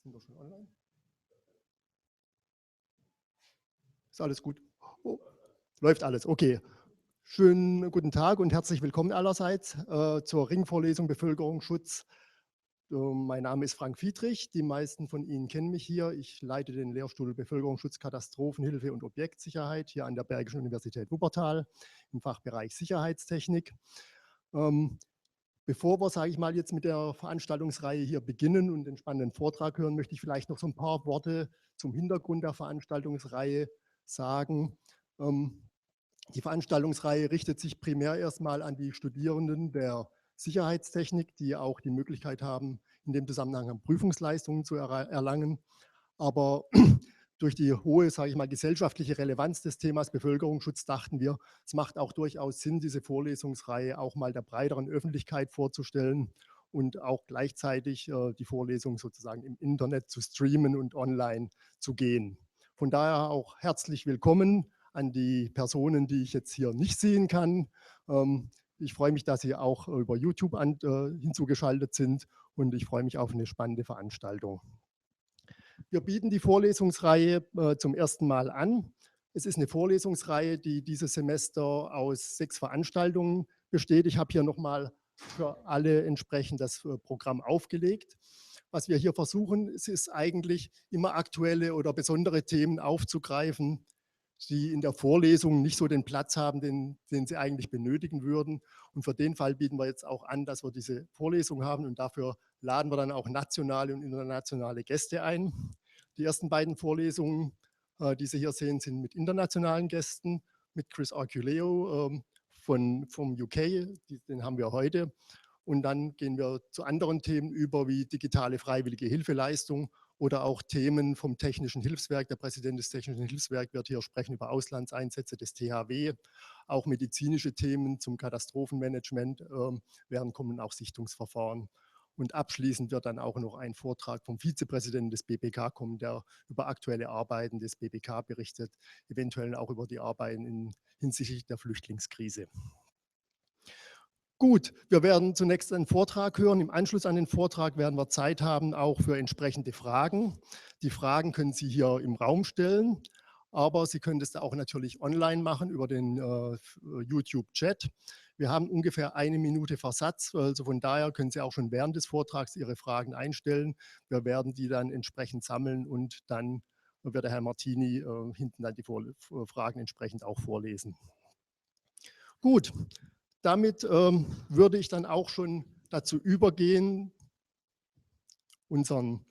Sind wir schon online? Ist alles gut? Oh, läuft alles, okay. Schönen guten Tag und herzlich willkommen allerseits zur Ringvorlesung Bevölkerungsschutz. Mein Name ist Frank Fiedrich, die meisten von Ihnen kennen mich hier. Ich leite den Lehrstuhl Bevölkerungsschutz, Katastrophenhilfe und Objektsicherheit hier an der Bergischen Universität Wuppertal im Fachbereich Sicherheitstechnik. Bevor wir, sage ich mal, jetzt mit der Veranstaltungsreihe hier beginnen und den spannenden Vortrag hören, möchte ich vielleicht noch so ein paar Worte zum Hintergrund der Veranstaltungsreihe sagen. Die Veranstaltungsreihe richtet sich primär erstmal an die Studierenden der Sicherheitstechnik, die auch die Möglichkeit haben, in dem Zusammenhang Prüfungsleistungen zu erlangen. Aber durch die hohe, sage ich mal, gesellschaftliche Relevanz des Themas Bevölkerungsschutz dachten wir, es macht auch durchaus Sinn, diese Vorlesungsreihe auch mal der breiteren Öffentlichkeit vorzustellen und auch gleichzeitig die Vorlesung sozusagen im Internet zu streamen und online zu gehen. Von daher auch herzlich willkommen an die Personen, die ich jetzt hier nicht sehen kann. Ich freue mich, dass Sie auch über YouTube hinzugeschaltet sind und ich freue mich auf eine spannende Veranstaltung. Wir bieten die Vorlesungsreihe zum ersten Mal an. Es ist eine Vorlesungsreihe, die dieses Semester aus 6 Veranstaltungen besteht. Ich habe hier nochmal für alle entsprechend das Programm aufgelegt. Was wir hier versuchen, es ist eigentlich immer aktuelle oder besondere Themen aufzugreifen, die in der Vorlesung nicht so den Platz haben, den sie eigentlich benötigen würden. Und für den Fall bieten wir jetzt auch an, dass wir diese Vorlesung haben und dafür laden wir dann auch nationale und internationale Gäste ein. Die ersten beiden Vorlesungen, die Sie hier sehen, sind mit internationalen Gästen, mit Chris Arculeo vom UK, den haben wir heute. Und dann gehen wir zu anderen Themen über, wie digitale freiwillige Hilfeleistung oder auch Themen vom Technischen Hilfswerk. Der Präsident des Technischen Hilfswerks wird hier sprechen über Auslandseinsätze des THW. Auch medizinische Themen zum Katastrophenmanagement werden kommen, auch Sichtungsverfahren. Und abschließend wird dann auch noch ein Vortrag vom Vizepräsidenten des BPK kommen, der über aktuelle Arbeiten des BPK berichtet, eventuell auch über die Arbeiten hinsichtlich der Flüchtlingskrise. Gut, wir werden zunächst einen Vortrag hören. Im Anschluss an den Vortrag werden wir Zeit haben, auch für entsprechende Fragen. Die Fragen können Sie hier im Raum stellen, aber Sie können das auch natürlich online machen über den YouTube-Chat. Wir haben ungefähr 1 Minute Versatz, also von daher können Sie auch schon während des Vortrags Ihre Fragen einstellen. Wir werden die dann entsprechend sammeln und dann wird der Herr Martini hinten dann die Fragen entsprechend auch vorlesen. Gut. Damit würde ich dann auch schon dazu übergehen, unseren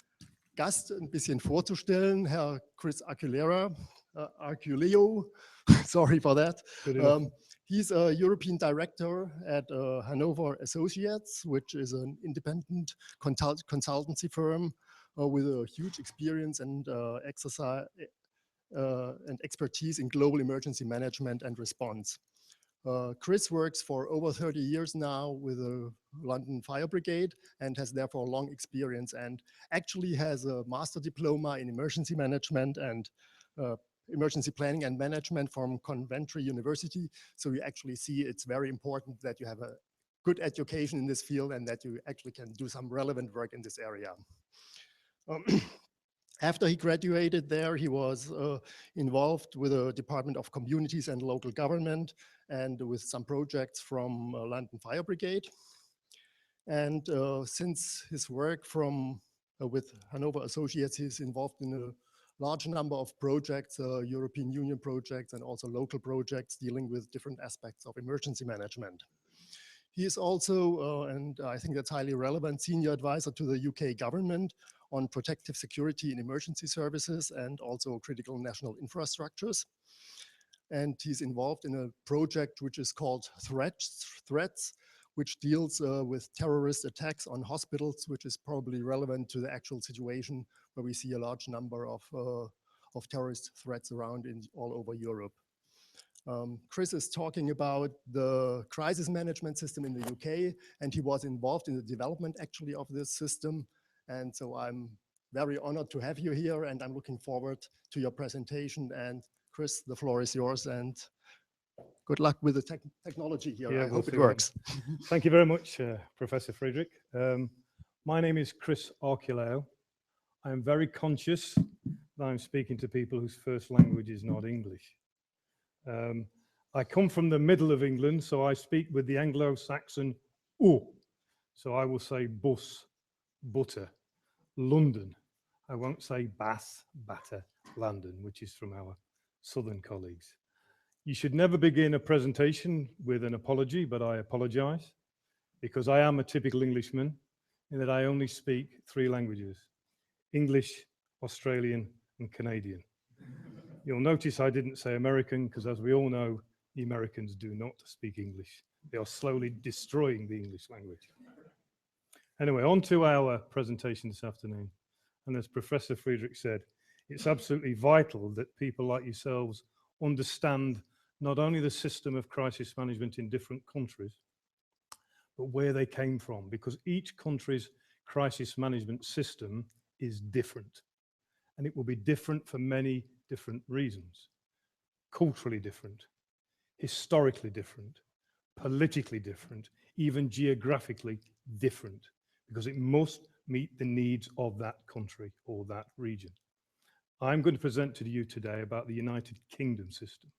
Gast ein bisschen vorzustellen, Herr Chris Arculeo, sorry for that. He's a European director at Hanover Associates, which is an independent consultancy firm with a huge experience and expertise in global emergency management and response. Chris works for over 30 years now with the London Fire Brigade and has therefore long experience and actually has a master diploma in emergency management and emergency planning and management from Coventry University. So you actually see it's very important that you have a good education in this field and that you actually can do some relevant work in this area. After he graduated there, he was involved with the Department of Communities and Local Government and with some projects from London Fire Brigade. And since his work with Hanover Associates, he's involved in a large number of projects, European Union projects and also local projects dealing with different aspects of emergency management. He is also, and I think that's highly relevant, senior advisor to the UK government on protective security in emergency services and also critical national infrastructures. And he's involved in a project which is called Threats, which deals with terrorist attacks on hospitals, which is probably relevant to the actual situation where we see a large number of terrorist threats around all over Europe. Chris is talking about the crisis management system in the UK, and he was involved in the development actually of this system. And so I'm very honored to have you here, and I'm looking forward to your presentation. And Chris, the floor is yours, and good luck with the technology here. Yeah, I hope it works. Thank you very much, Professor Friedrich. My name is Chris Arculeo. I am very conscious that I'm speaking to people whose first language is not English. I come from the middle of England, so I speak with the Anglo-Saxon U. So I will say bus, butter, London. I won't say Bath, batter, London, which is from our southern colleagues. You should never begin a presentation with an apology, but I apologize because I am a typical Englishman in that I only speak 3 languages: English, Australian, and Canadian. You'll notice I didn't say American because, as we all know, the Americans do not speak English. They are slowly destroying the English language. Anyway, on to our presentation this afternoon. And as Professor Friedrich said, it's absolutely vital that people like yourselves understand not only the system of crisis management in different countries, but where they came from, because each country's crisis management system is different. And it will be different for many different reasons. Culturally different, historically different, politically different, even geographically different, because it must meet the needs of that country or that region. I'm going to present to you today about the United Kingdom system.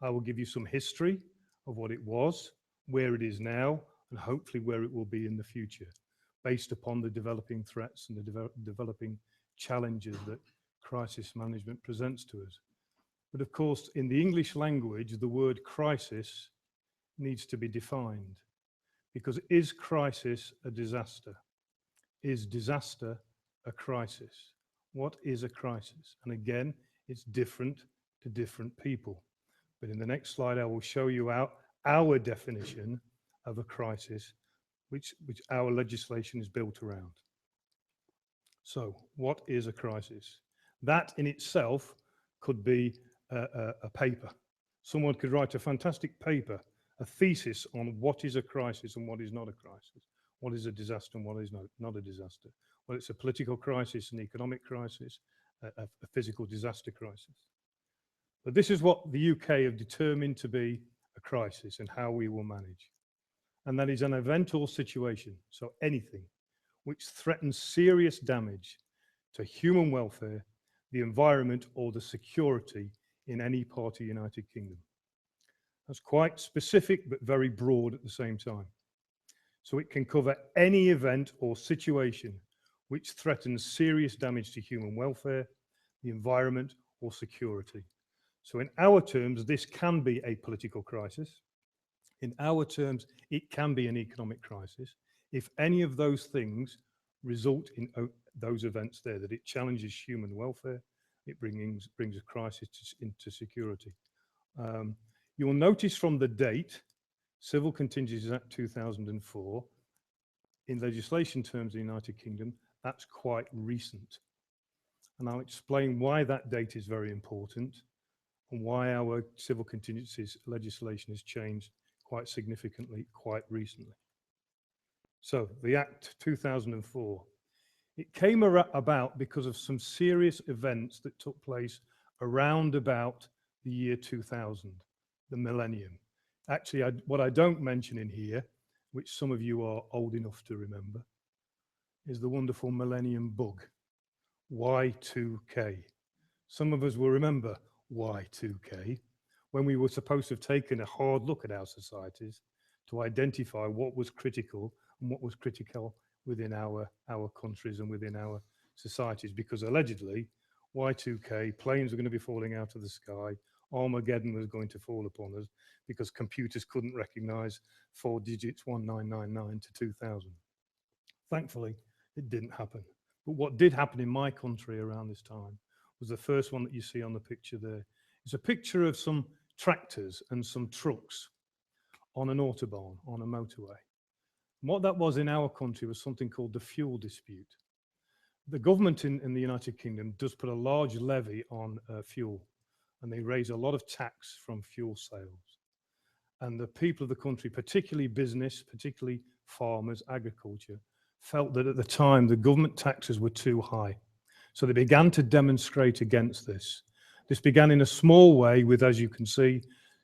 I will give you some history of what it was, where it is now, and hopefully where it will be in the future, based upon the developing threats and the developing challenges that crisis management presents to us. But of course, in the English language, the word crisis needs to be defined, because is crisis a disaster? Is disaster a crisis? What is a crisis? And again, it's different to different people. But in the next slide, I will show you our definition of a crisis, which our legislation is built around. So, what is a crisis? That in itself could be a paper. Someone could write a fantastic paper, a thesis on what is a crisis and what is not a crisis. What is a disaster and what is not a disaster? Well, it's a political crisis, an economic crisis, a physical disaster crisis. But this is what the UK have determined to be a crisis and how we will manage. And that is an event or situation, so anything which threatens serious damage to human welfare, the environment, or the security in any part of the United Kingdom. That's quite specific, but very broad at the same time. So it can cover any event or situation which threatens serious damage to human welfare, the environment, or security. So in our terms, this can be a political crisis. In our terms, it can be an economic crisis. If any of those things result in those events there, that it challenges human welfare, it brings a crisis into security. You will notice from the date, Civil Contingencies Act 2004, in legislation terms in the United Kingdom, that's quite recent. And I'll explain why that date is very important and why our civil contingencies legislation has changed quite significantly quite recently. So the Act 2004, it came about because of some serious events that took place around about the year 2000, the millennium. Actually, what I don't mention in here, which some of you are old enough to remember, is the wonderful millennium bug, Y2K. Some of us will remember Y2K, when we were supposed to have taken a hard look at our societies to identify what was critical and what was critical within our countries and within our societies, because allegedly Y2K, planes were going to be falling out of the sky, Armageddon was going to fall upon us because computers couldn't recognize 4 digits 1999 to 2000. Thankfully, it didn't happen. But what did happen in my country around this time was the first one that you see on the picture there. It's a picture of some tractors and some trucks on an autobahn, on a motorway. And what that was in our country was something called the fuel dispute. The government in the United Kingdom does put a large levy on fuel, and they raise a lot of tax from fuel sales. And the people of the country, particularly business, particularly farmers, agriculture, felt that at the time the government taxes were too high. So they began to demonstrate against this. This began in a small way with, as you can see,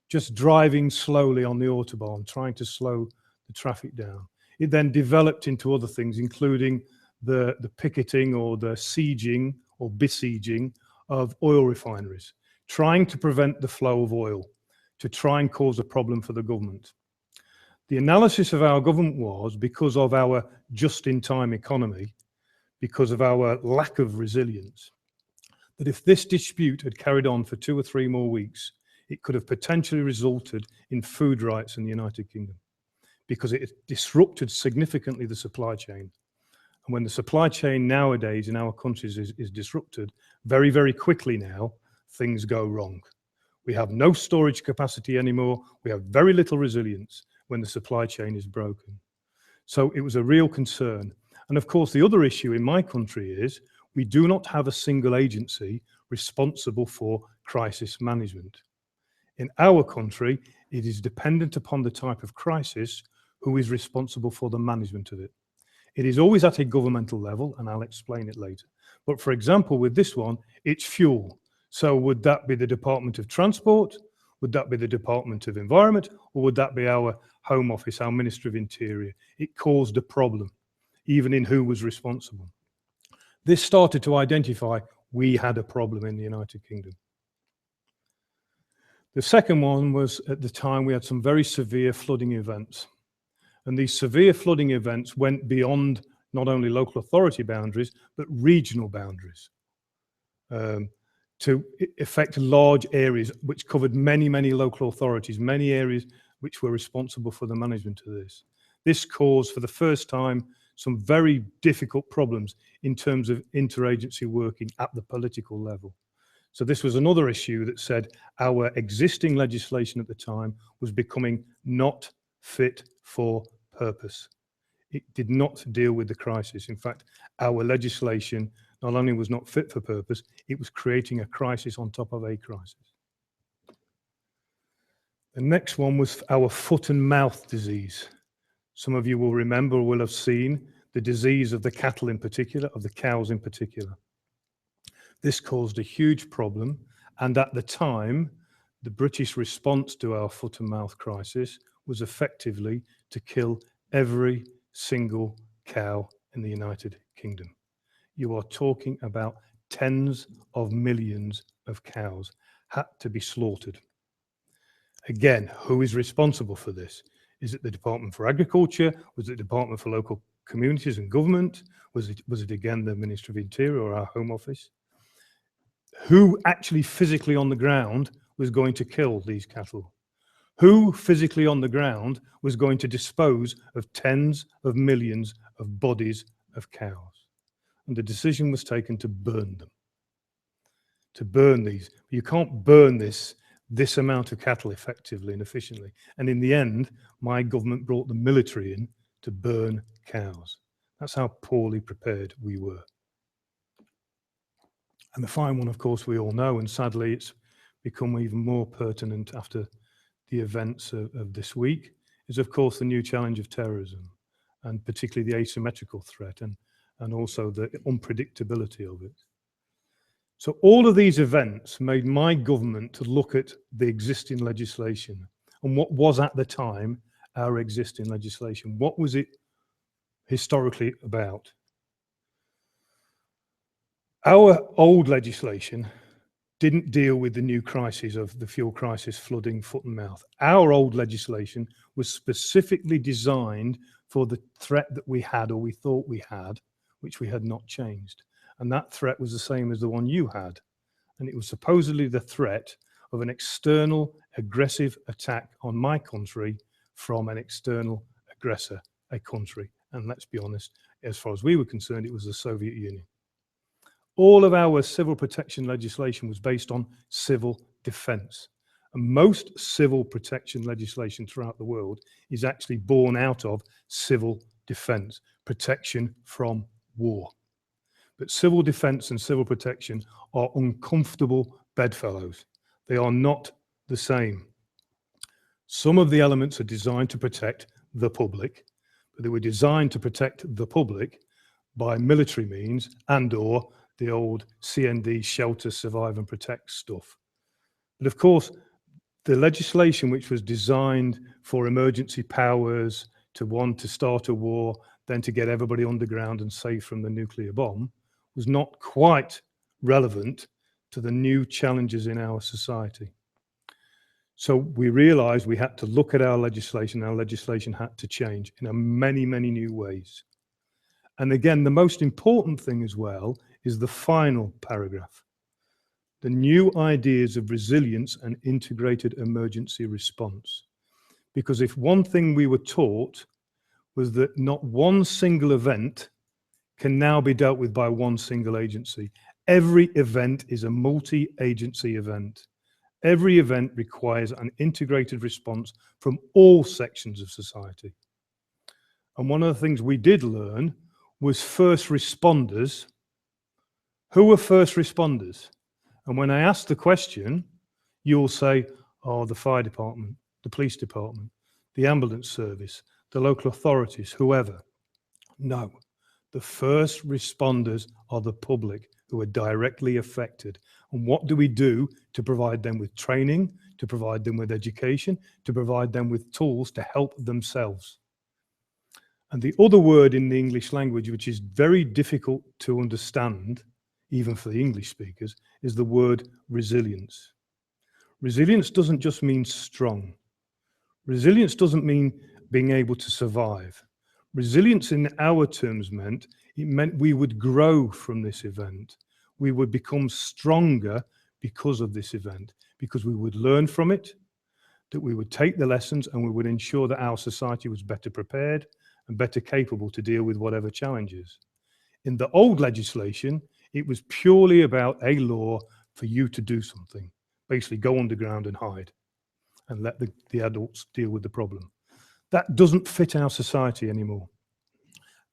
just driving slowly on the autobahn, trying to slow the traffic down. It then developed into other things, including the picketing or the sieging or besieging of oil refineries, trying to prevent the flow of oil, to try and cause a problem for the government. The analysis of our government was, because of our just-in-time economy, because of our lack of resilience, that if this dispute had carried on for 2 or 3 more weeks, it could have potentially resulted in food riots in the United Kingdom, because it disrupted significantly the supply chain. And when the supply chain nowadays in our countries is disrupted, very, very quickly now, things go wrong. We have no storage capacity anymore. We have very little resilience when the supply chain is broken. So it was a real concern. And of course, the other issue in my country is we do not have a single agency responsible for crisis management. In our country, it is dependent upon the type of crisis who is responsible for the management of it. It is always at a governmental level, and I'll explain it later. But for example, with this one, it's fuel. So would that be the Department of Transport? Would that be the Department of Environment? Or would that be our Home Office, our Ministry of Interior? It caused a problem, even in who was responsible. This started to identify we had a problem in the United Kingdom. The second one was, at the time, we had some very severe flooding events. And these severe flooding events went beyond not only local authority boundaries, but regional boundaries, to affect large areas which covered many, many local authorities, many areas which were responsible for the management of this. This caused, for the first time, some very difficult problems in terms of interagency working at the political level. So this was another issue that said our existing legislation at the time was becoming not fit for purpose. It did not deal with the crisis. In fact, our legislation not only was not fit for purpose, it was creating a crisis on top of a crisis. The next one was our foot and mouth disease. Some of you will remember or will have seen the disease of the cattle in particular, of the cows in particular. This caused a huge problem, and at the time, the British response to our foot and mouth crisis was effectively to kill every single cow in the United Kingdom. You are talking about tens of millions of cows had to be slaughtered. Again, who is responsible for this? Is it the Department for Agriculture? Was it the Department for Local Communities and Government? Was it again the Ministry of Interior or our Home Office? Who actually physically on the ground was going to kill these cattle? Who physically on the ground was going to dispose of tens of millions of bodies of cows? And the decision was taken to burn them, to burn these. You can't burn this amount of cattle effectively and efficiently. And in the end, my government brought the military in to burn cows. That's how poorly prepared we were. And the final one, of course, we all know, and sadly it's become even more pertinent after the events of this week, is of course the new challenge of terrorism, and particularly the asymmetrical threat and also the unpredictability of it. So all of these events made my government to look at the existing legislation and what was at the time our existing legislation. What was it historically about? Our old legislation didn't deal with the new crises of the fuel crisis, flooding, foot and mouth. Our old legislation was specifically designed for the threat that we had, or we thought we had, which we had not changed. And that threat was the same as the one you had. And it was supposedly the threat of an external aggressive attack on my country from an external aggressor, a country. And let's be honest, as far as we were concerned, it was the Soviet Union. All of our civil protection legislation was based on civil defense. And most civil protection legislation throughout the world is actually born out of civil defense, protection from war. But civil defense and civil protection are uncomfortable bedfellows. They are not the same. Some of the elements are designed to protect the public, but they were designed to protect the public by military means and/or the old CND, shelter, survive and protect stuff. But of course, the legislation which was designed for emergency powers to start a war, than to get everybody underground and safe from the nuclear bomb was not quite relevant to the new challenges in our society. So we realized we had to look at our legislation. Our legislation had to change in many, many new ways. And again, the most important thing as well is the final paragraph. The new ideas of resilience and integrated emergency response. Because if one thing we were taught was that not one single event can now be dealt with by one single agency. Every event is a multi-agency event. Every event requires an integrated response from all sections of society. And one of the things we did learn was first responders. Who were first responders? And when I ask the question, you'll say, oh, the fire department, the police department, the ambulance service, the local authorities, whoever. No, the first responders are the public who are directly affected. And what do we do to provide them with training, to provide them with education, to provide them with tools to help themselves? And the other word in the English language, which is very difficult to understand, even for the English speakers, is the word resilience. Resilience doesn't just mean strong. Resilience doesn't mean being able to survive. Resilience in our terms meant we would grow from this event. We would become stronger because of this event, because we would learn from it, that we would take the lessons, and we would ensure that our society was better prepared and better capable to deal with whatever challenges. In the old legislation, it was purely about a law for you to do something, basically go underground and hide and let the adults deal with the problem. That doesn't fit our society anymore.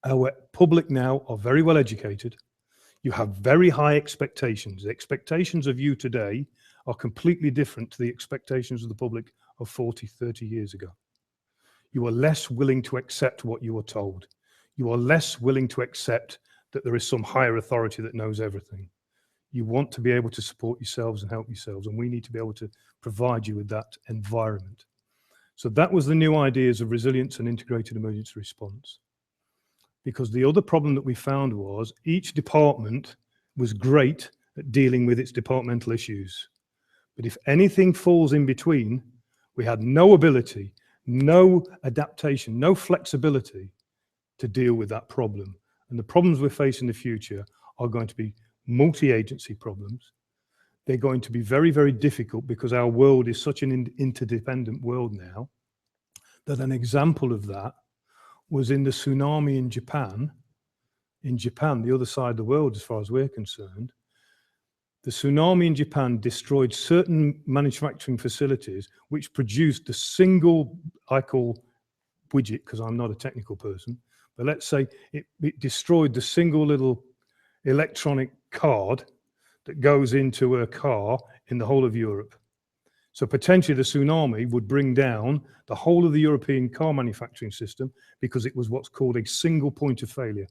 Our public now are very well educated. You have very high expectations. The expectations of you today are completely different to the expectations of the public of 40, 30 years ago. You are less willing to accept what you are told. You are less willing to accept that there is some higher authority that knows everything. You want to be able to support yourselves and help yourselves, and we need to be able to provide you with that environment. So that was the new ideas of resilience and integrated emergency response. Because the other problem that we found was each department was great at dealing with its departmental issues. But if anything falls in between, we had no ability, no adaptation, no flexibility to deal with that problem. And the problems we're facing in the future are going to be multi-agency problems. They're going to be very, very difficult because our world is such an interdependent world now that an example of that was in the tsunami in Japan. In Japan, the other side of the world, as far as we're concerned, the tsunami in Japan destroyed certain manufacturing facilities which produced the single, I call widget because I'm not a technical person, but let's say it destroyed the single little electronic card that goes into a car in the whole of Europe. So potentially the tsunami would bring down the whole of the European car manufacturing system because it was what's called a single point of failure.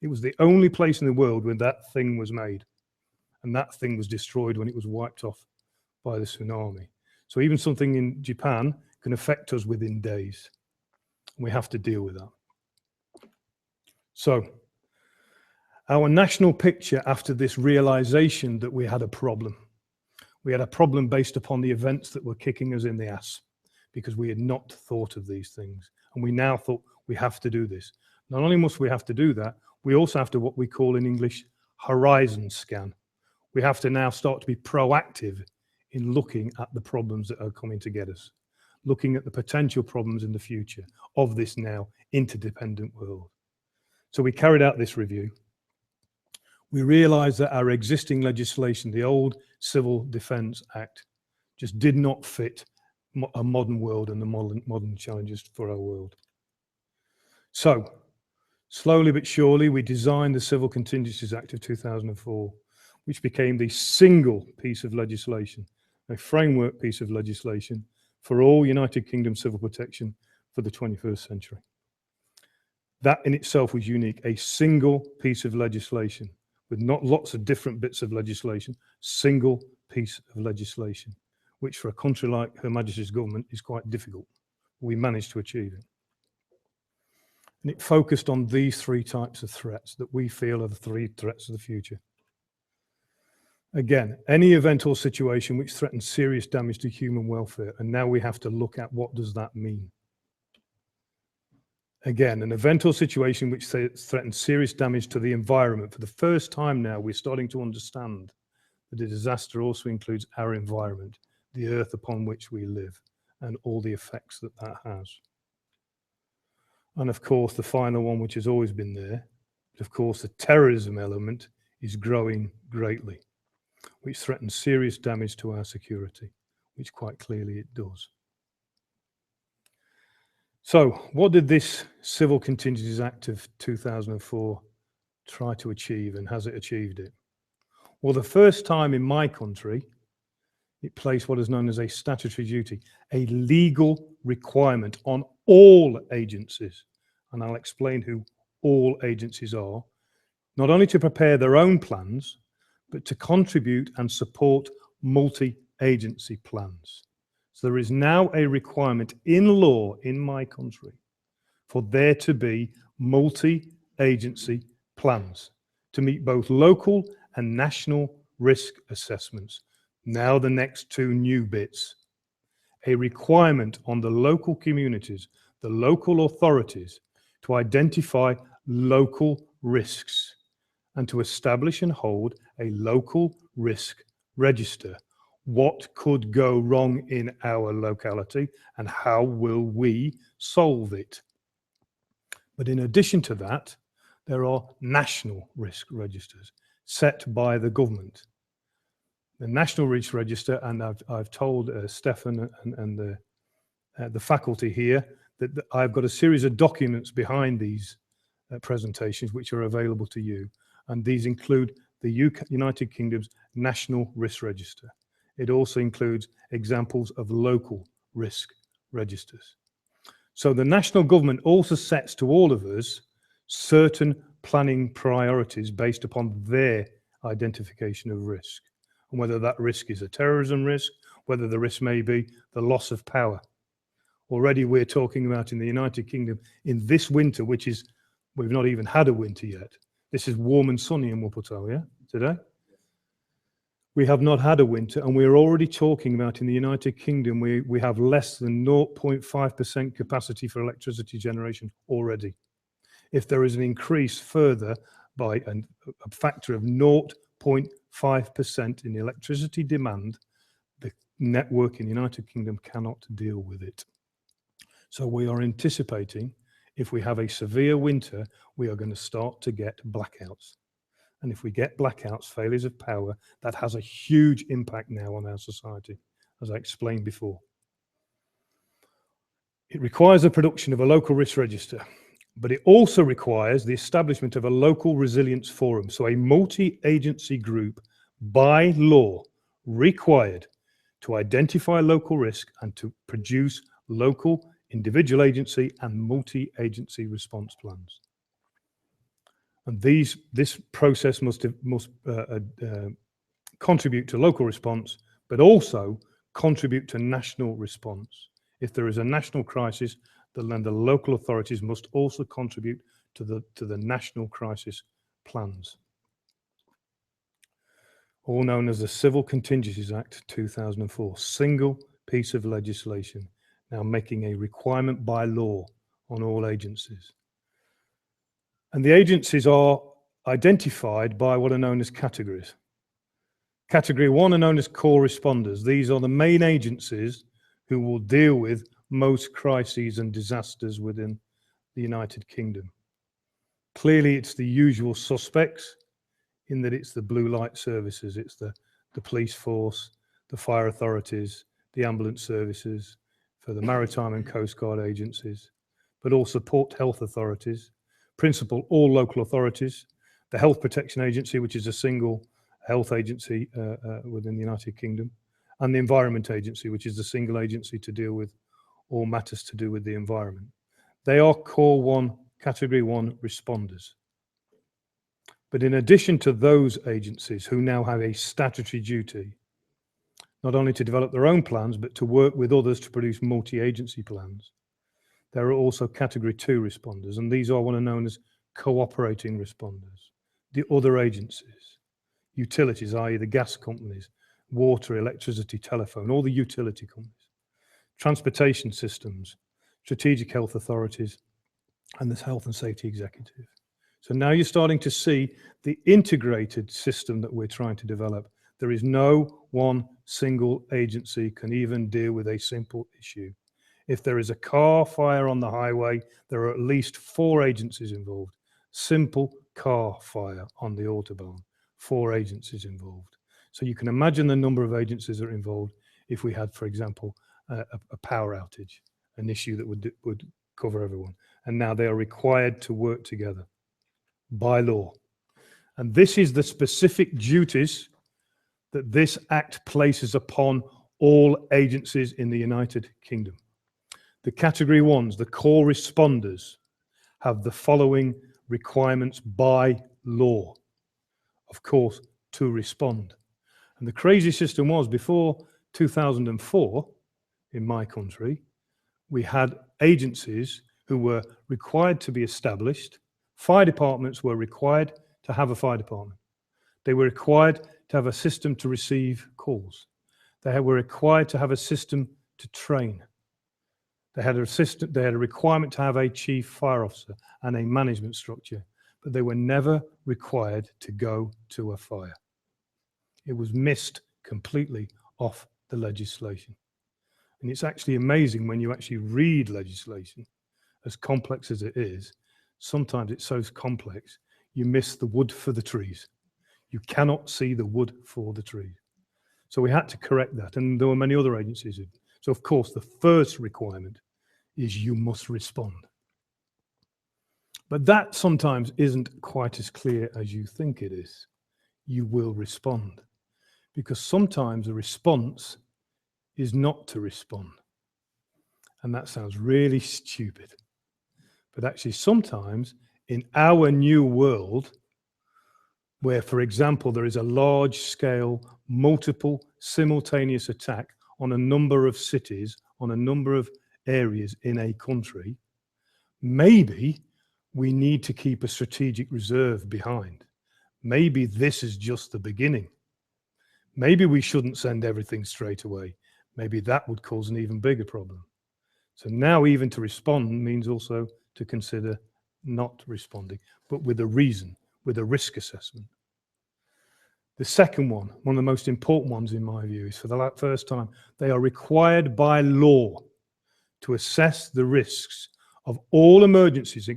It was the only place in the world where that thing was made. And that thing was destroyed when it was wiped off by the tsunami. So even something in Japan can affect us within days. We have to deal with that. So our national picture after this realization that we had a problem. We had a problem based upon the events that were kicking us in the ass because we had not thought of these things. And we now thought we have to do this. Not only must we have to do that, we also have to what we call in English horizon scan. We have to now start to be proactive in looking at the problems that are coming to get us, looking at the potential problems in the future of this now interdependent world. So we carried out this review. We realized that our existing legislation, the old Civil Defence Act, just did not fit a modern world and the modern challenges for our world. So, slowly but surely, we designed the Civil Contingencies Act of 2004, which became the single piece of legislation, a framework piece of legislation for all United Kingdom civil protection for the 21st century. That in itself was unique, a single piece of legislation with not lots of different bits of legislation, single piece of legislation, which for a country like Her Majesty's government is quite difficult. We managed to achieve it. And it focused on these three types of threats that we feel are the three threats of the future. Again, any event or situation which threatens serious damage to human welfare, and now we have to look at what does that mean. Again, an event or situation which threatens serious damage to the environment. For the first time now, we're starting to understand that a disaster also includes our environment, the earth upon which we live, and all the effects that that has. And of course, the final one, which has always been there, of course, the terrorism element is growing greatly, which threatens serious damage to our security, which quite clearly it does. So what did this Civil Contingencies Act of 2004 try to achieve, and has it achieved it? Well, the first time in my country, it placed what is known as a statutory duty, a legal requirement on all agencies, and I'll explain who all agencies are, not only to prepare their own plans, but to contribute and support multi-agency plans. So there is now a requirement in law in my country for there to be multi-agency plans to meet both local and national risk assessments. Now the next two new bits. A requirement on the local communities, the local authorities, to identify local risks and to establish and hold a local risk register. What could go wrong in our locality and how will we solve it? But in addition to that, there are national risk registers set by the government. The National Risk Register, and I've told Stefan and the faculty here that I've got a series of documents behind these presentations which are available to you, and these include the United Kingdom's National Risk Register. It also includes examples of local risk registers. So the national government also sets to all of us certain planning priorities based upon their identification of risk, and whether that risk is a terrorism risk, whether the risk may be the loss of power. Already we're talking about in the United Kingdom in this winter, which is, we've not even had a winter yet. This is warm and sunny in Wuppertal, yeah, today? We have not had a winter, and we're already talking about in the United Kingdom, we have less than 0.5% capacity for electricity generation already. If there is an increase further by a factor of 0.5% in the electricity demand, the network in the United Kingdom cannot deal with it. So we are anticipating if we have a severe winter, we are going to start to get blackouts. And if we get blackouts, failures of power, that has a huge impact now on our society, as I explained before. It requires the production of a local risk register, but it also requires the establishment of a local resilience forum, so a multi-agency group by law required to identify local risk and to produce local, individual agency and multi-agency response plans. And this process must contribute to local response, but also contribute to national response. If there is a national crisis, then the local authorities must also contribute to the national crisis plans. All known as the Civil Contingencies Act 2004, single piece of legislation, now making a requirement by law on all agencies. And the agencies are identified by what are known as categories. Category 1 are known as core responders. These are the main agencies who will deal with most crises and disasters within the United Kingdom. Clearly, it's the usual suspects in that it's the blue light services, it's the police force, the fire authorities, the ambulance services, for the maritime and coast guard agencies, but also port health authorities, principal all local authorities, the Health Protection Agency, which is a single health agency within the United Kingdom, and the Environment Agency, which is the single agency to deal with all matters to do with the environment. They are core 1, category 1 responders. But in addition to those agencies who now have a statutory duty, not only to develop their own plans, but to work with others to produce multi-agency plans, There are also category 2 responders, and these are what are known as cooperating responders. The other agencies, utilities, i.e. the gas companies, water, electricity, telephone, all the utility companies, transportation systems, strategic health authorities, and this health and safety executive. So now you're starting to see the integrated system that we're trying to develop. There is no one single agency can even deal with a simple issue. If there is a car fire on the highway, there are at least 4 agencies involved. Simple car fire on the Autobahn, 4 agencies involved. So you can imagine the number of agencies that are involved if we had, for example, a power outage, an issue that would cover everyone. And now they are required to work together by law. And this is the specific duties that this Act places upon all agencies in the United Kingdom. The category 1s, the core responders, have the following requirements by law, of course, to respond. And the crazy system was, before 2004, in my country, we had agencies who were required to be established. Fire departments were required to have a fire department. They were required to have a system to receive calls. They were required to have a system to train. They had a requirement to have a chief fire officer and a management structure, but they were never required to go to a fire. It was missed completely off the legislation. And it's actually amazing when you actually read legislation, as complex as it is, sometimes it's so complex, you miss the wood for the trees. You cannot see the wood for the trees. So we had to correct that, and there were many other agencies. So of course, the first requirement is you must respond. But that sometimes isn't quite as clear as you think it is. You will respond. Because sometimes a response is not to respond. And that sounds really stupid. But actually sometimes in our new world, where, for example, there is a large-scale, multiple, simultaneous attack on a number of cities, on a number of areas in a country, maybe we need to keep a strategic reserve behind. Maybe this is just the beginning. Maybe we shouldn't send everything straight away. Maybe that would cause an even bigger problem. So now even to respond means also to consider not responding, but with a reason, with a risk assessment. The second one of the most important ones in my view, is for the first time, they are required by law to assess the risks of all emergencies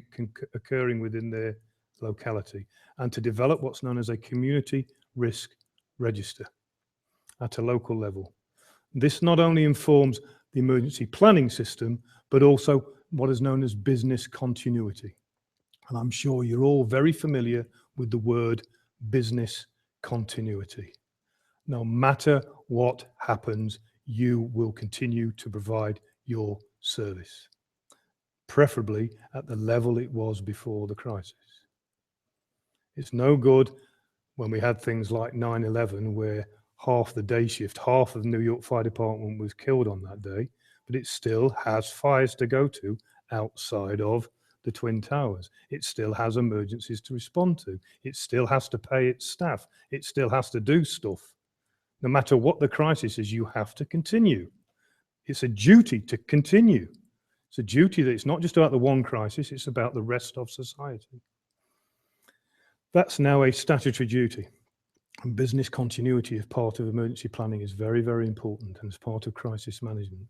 occurring within their locality and to develop what's known as a community risk register at a local level. This not only informs the emergency planning system, but also what is known as business continuity. And I'm sure you're all very familiar with the word business continuity. No matter what happens, you will continue to provide your service, preferably at the level it was before the crisis. It's no good when we had things like 9/11, where half the day shift, half of the New York Fire Department was killed on that day, but it still has fires to go to outside of the Twin Towers. It still has emergencies to respond to. It still has to pay its staff. It still has to do stuff. No matter what the crisis is, you have to continue. It's a duty to continue. It's a duty that it's not just about the one crisis, it's about the rest of society. That's now a statutory duty. And business continuity as part of emergency planning is very, very important and as part of crisis management.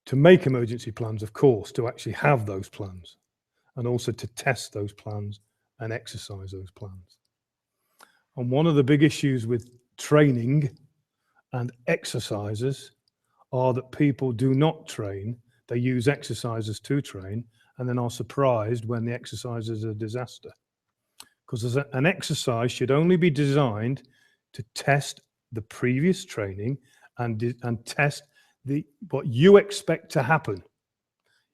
To make emergency plans, of course, to actually have those plans and also to test those plans and exercise those plans. And one of the big issues with training and exercises are that people do not train. They use exercises to train and then are surprised when the exercise is a disaster. Because an exercise should only be designed to test the previous training and test what you expect to happen.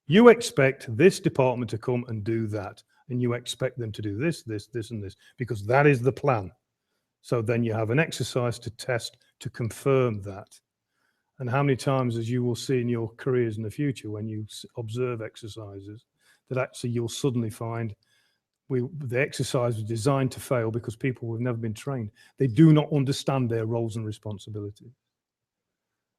You expect this department to come and do that, and you expect them to do this, this, this, and this, because that is the plan. So then you have an exercise to test to confirm that. And how many times, as you will see in your careers in the future, when you observe exercises, that actually you'll suddenly find the exercise was designed to fail because people have never been trained. They do not understand their roles and responsibilities.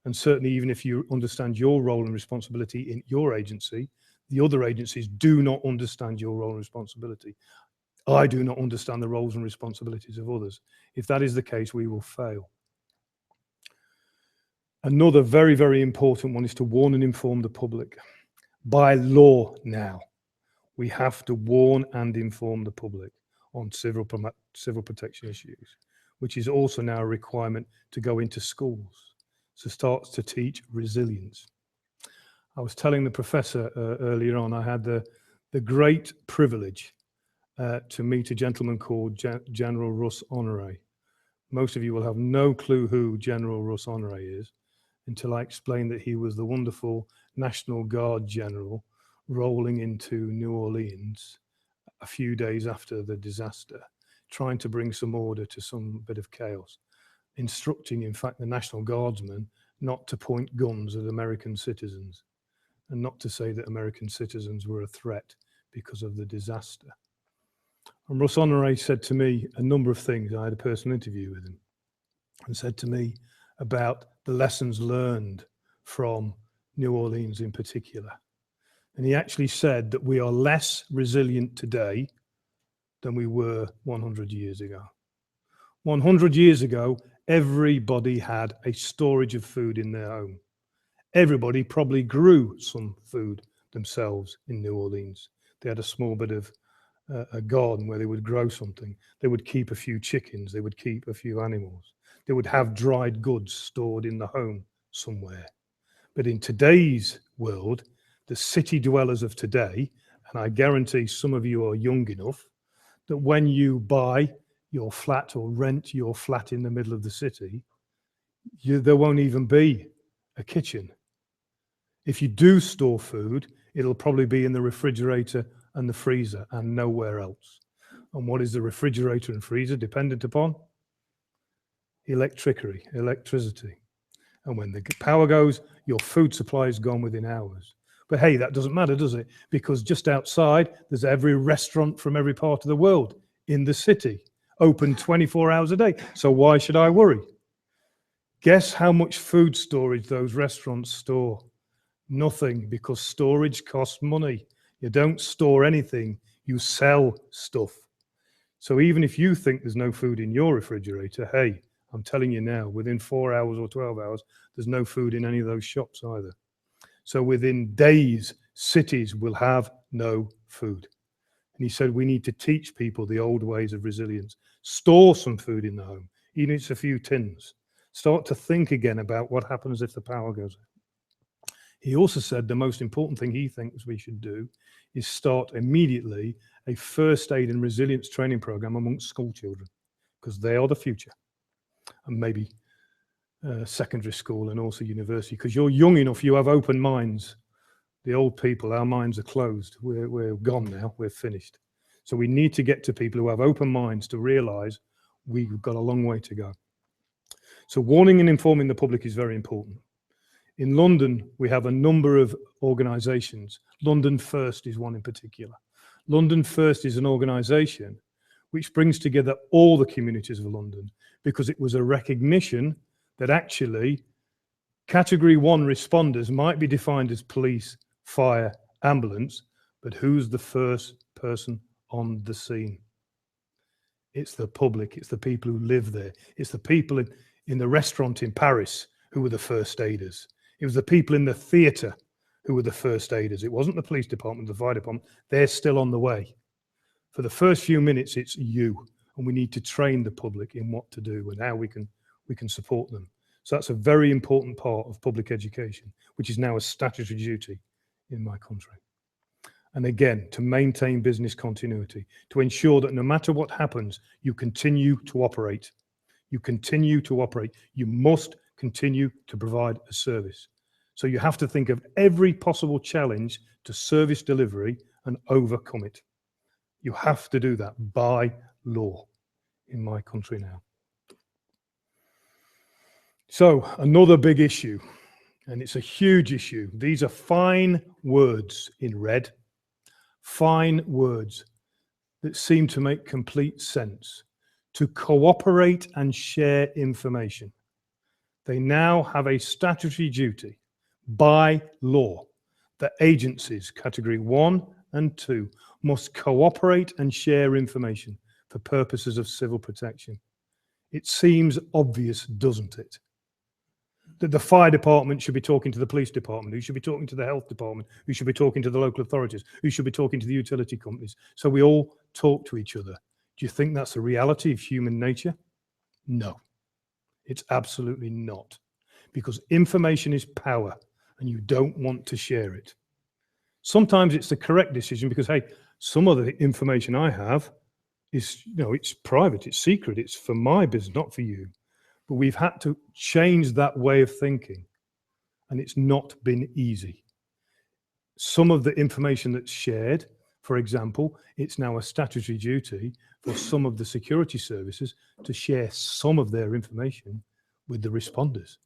And certainly, even if you understand your role and responsibility in your agency, the other agencies do not understand your role and responsibility. I do not understand the roles and responsibilities of others. If that is the case, we will fail. Another very, very important one is to warn and inform the public. By law now, we have to warn and inform the public on civil protection issues, which is also now a requirement to go into schools. So starts to teach resilience. I was telling the professor earlier on, I had the great privilege to meet a gentleman called General Russ Honore. Most of you will have no clue who General Russ Honore is until I explained that he was the wonderful National Guard general rolling into New Orleans a few days after the disaster, trying to bring some order to some bit of chaos, instructing, in fact, the National Guardsmen not to point guns at American citizens and not to say that American citizens were a threat because of the disaster. And Russ Honore said to me a number of things. I had a personal interview with him and said to me about the lessons learned from New Orleans in particular. And he actually said that we are less resilient today than we were 100 years ago. 100 years ago, everybody had a storage of food in their home. Everybody probably grew some food themselves in New Orleans. They had a small bit of a garden where they would grow something. They would keep a few chickens. They would keep a few animals. They would have dried goods stored in the home somewhere. But in today's world, the city dwellers of today, and I guarantee some of you are young enough, that when you buy your flat or rent your flat in the middle of the city, there won't even be a kitchen. If you do store food, it'll probably be in the refrigerator and the freezer and nowhere else. And what is the refrigerator and freezer dependent upon? Electricity. And when the power goes, your food supply is gone within hours. But hey, that doesn't matter, does it? Because just outside, there's every restaurant from every part of the world in the city, open 24 hours a day. So why should I worry? Guess how much food storage those restaurants store? Nothing, because storage costs money. You don't store anything, you sell stuff. So even if you think there's no food in your refrigerator, hey, I'm telling you now, within 4 hours or 12 hours, there's no food in any of those shops either. So within days, cities will have no food. And he said, we need to teach people the old ways of resilience. Store some food in the home, even if it's a few tins. Start to think again about what happens if the power goes out. He also said the most important thing he thinks we should do is start immediately a first aid and resilience training program amongst school children, because they are the future. And maybe secondary school and also university, because you're young enough, you have open minds. The old people, our minds are closed. We're gone now, we're finished. So we need to get to people who have open minds to realize we've got a long way to go. So warning and informing the public is very important. In London, we have a number of organizations. London First is one in particular. London First is an organization which brings together all the communities of London, because it was a recognition that actually category 1 responders might be defined as police, fire, ambulance, but who's the first person on the scene? It's the public, it's the people who live there. It's the people in the restaurant in Paris who were the first aiders. It was the people in the theatre who were the first aiders. It wasn't the police department, the fire department. They're still on the way. For the first few minutes, it's you, and we need to train the public in what to do and how we can support them. So that's a very important part of public education, which is now a statutory duty in my country. And again, to maintain business continuity, to ensure that no matter what happens, you continue to operate. You continue to operate. You must continue to provide a service. So you have to think of every possible challenge to service delivery and overcome it. You have to do that by law in my country now. So another big issue and it's a huge issue. These are fine words in red, fine words that seem to make complete sense. To cooperate and share information. They now have a statutory duty by law that agencies, category 1 and 2, must cooperate and share information for purposes of civil protection. It seems obvious, doesn't it? That the fire department should be talking to the police department, who should be talking to the health department, who should be talking to the local authorities, who should be talking to the utility companies. So we all talk to each other. Do you think that's a reality of human nature? No, it's absolutely not. Because information is power and you don't want to share it. Sometimes it's the correct decision because, hey, some of the information I have is, it's private, it's secret, it's for my business, not for you. But we've had to change that way of thinking, and it's not been easy. Some of the information that's shared, for example, it's now a statutory duty for some of the security services to share some of their information with the responders.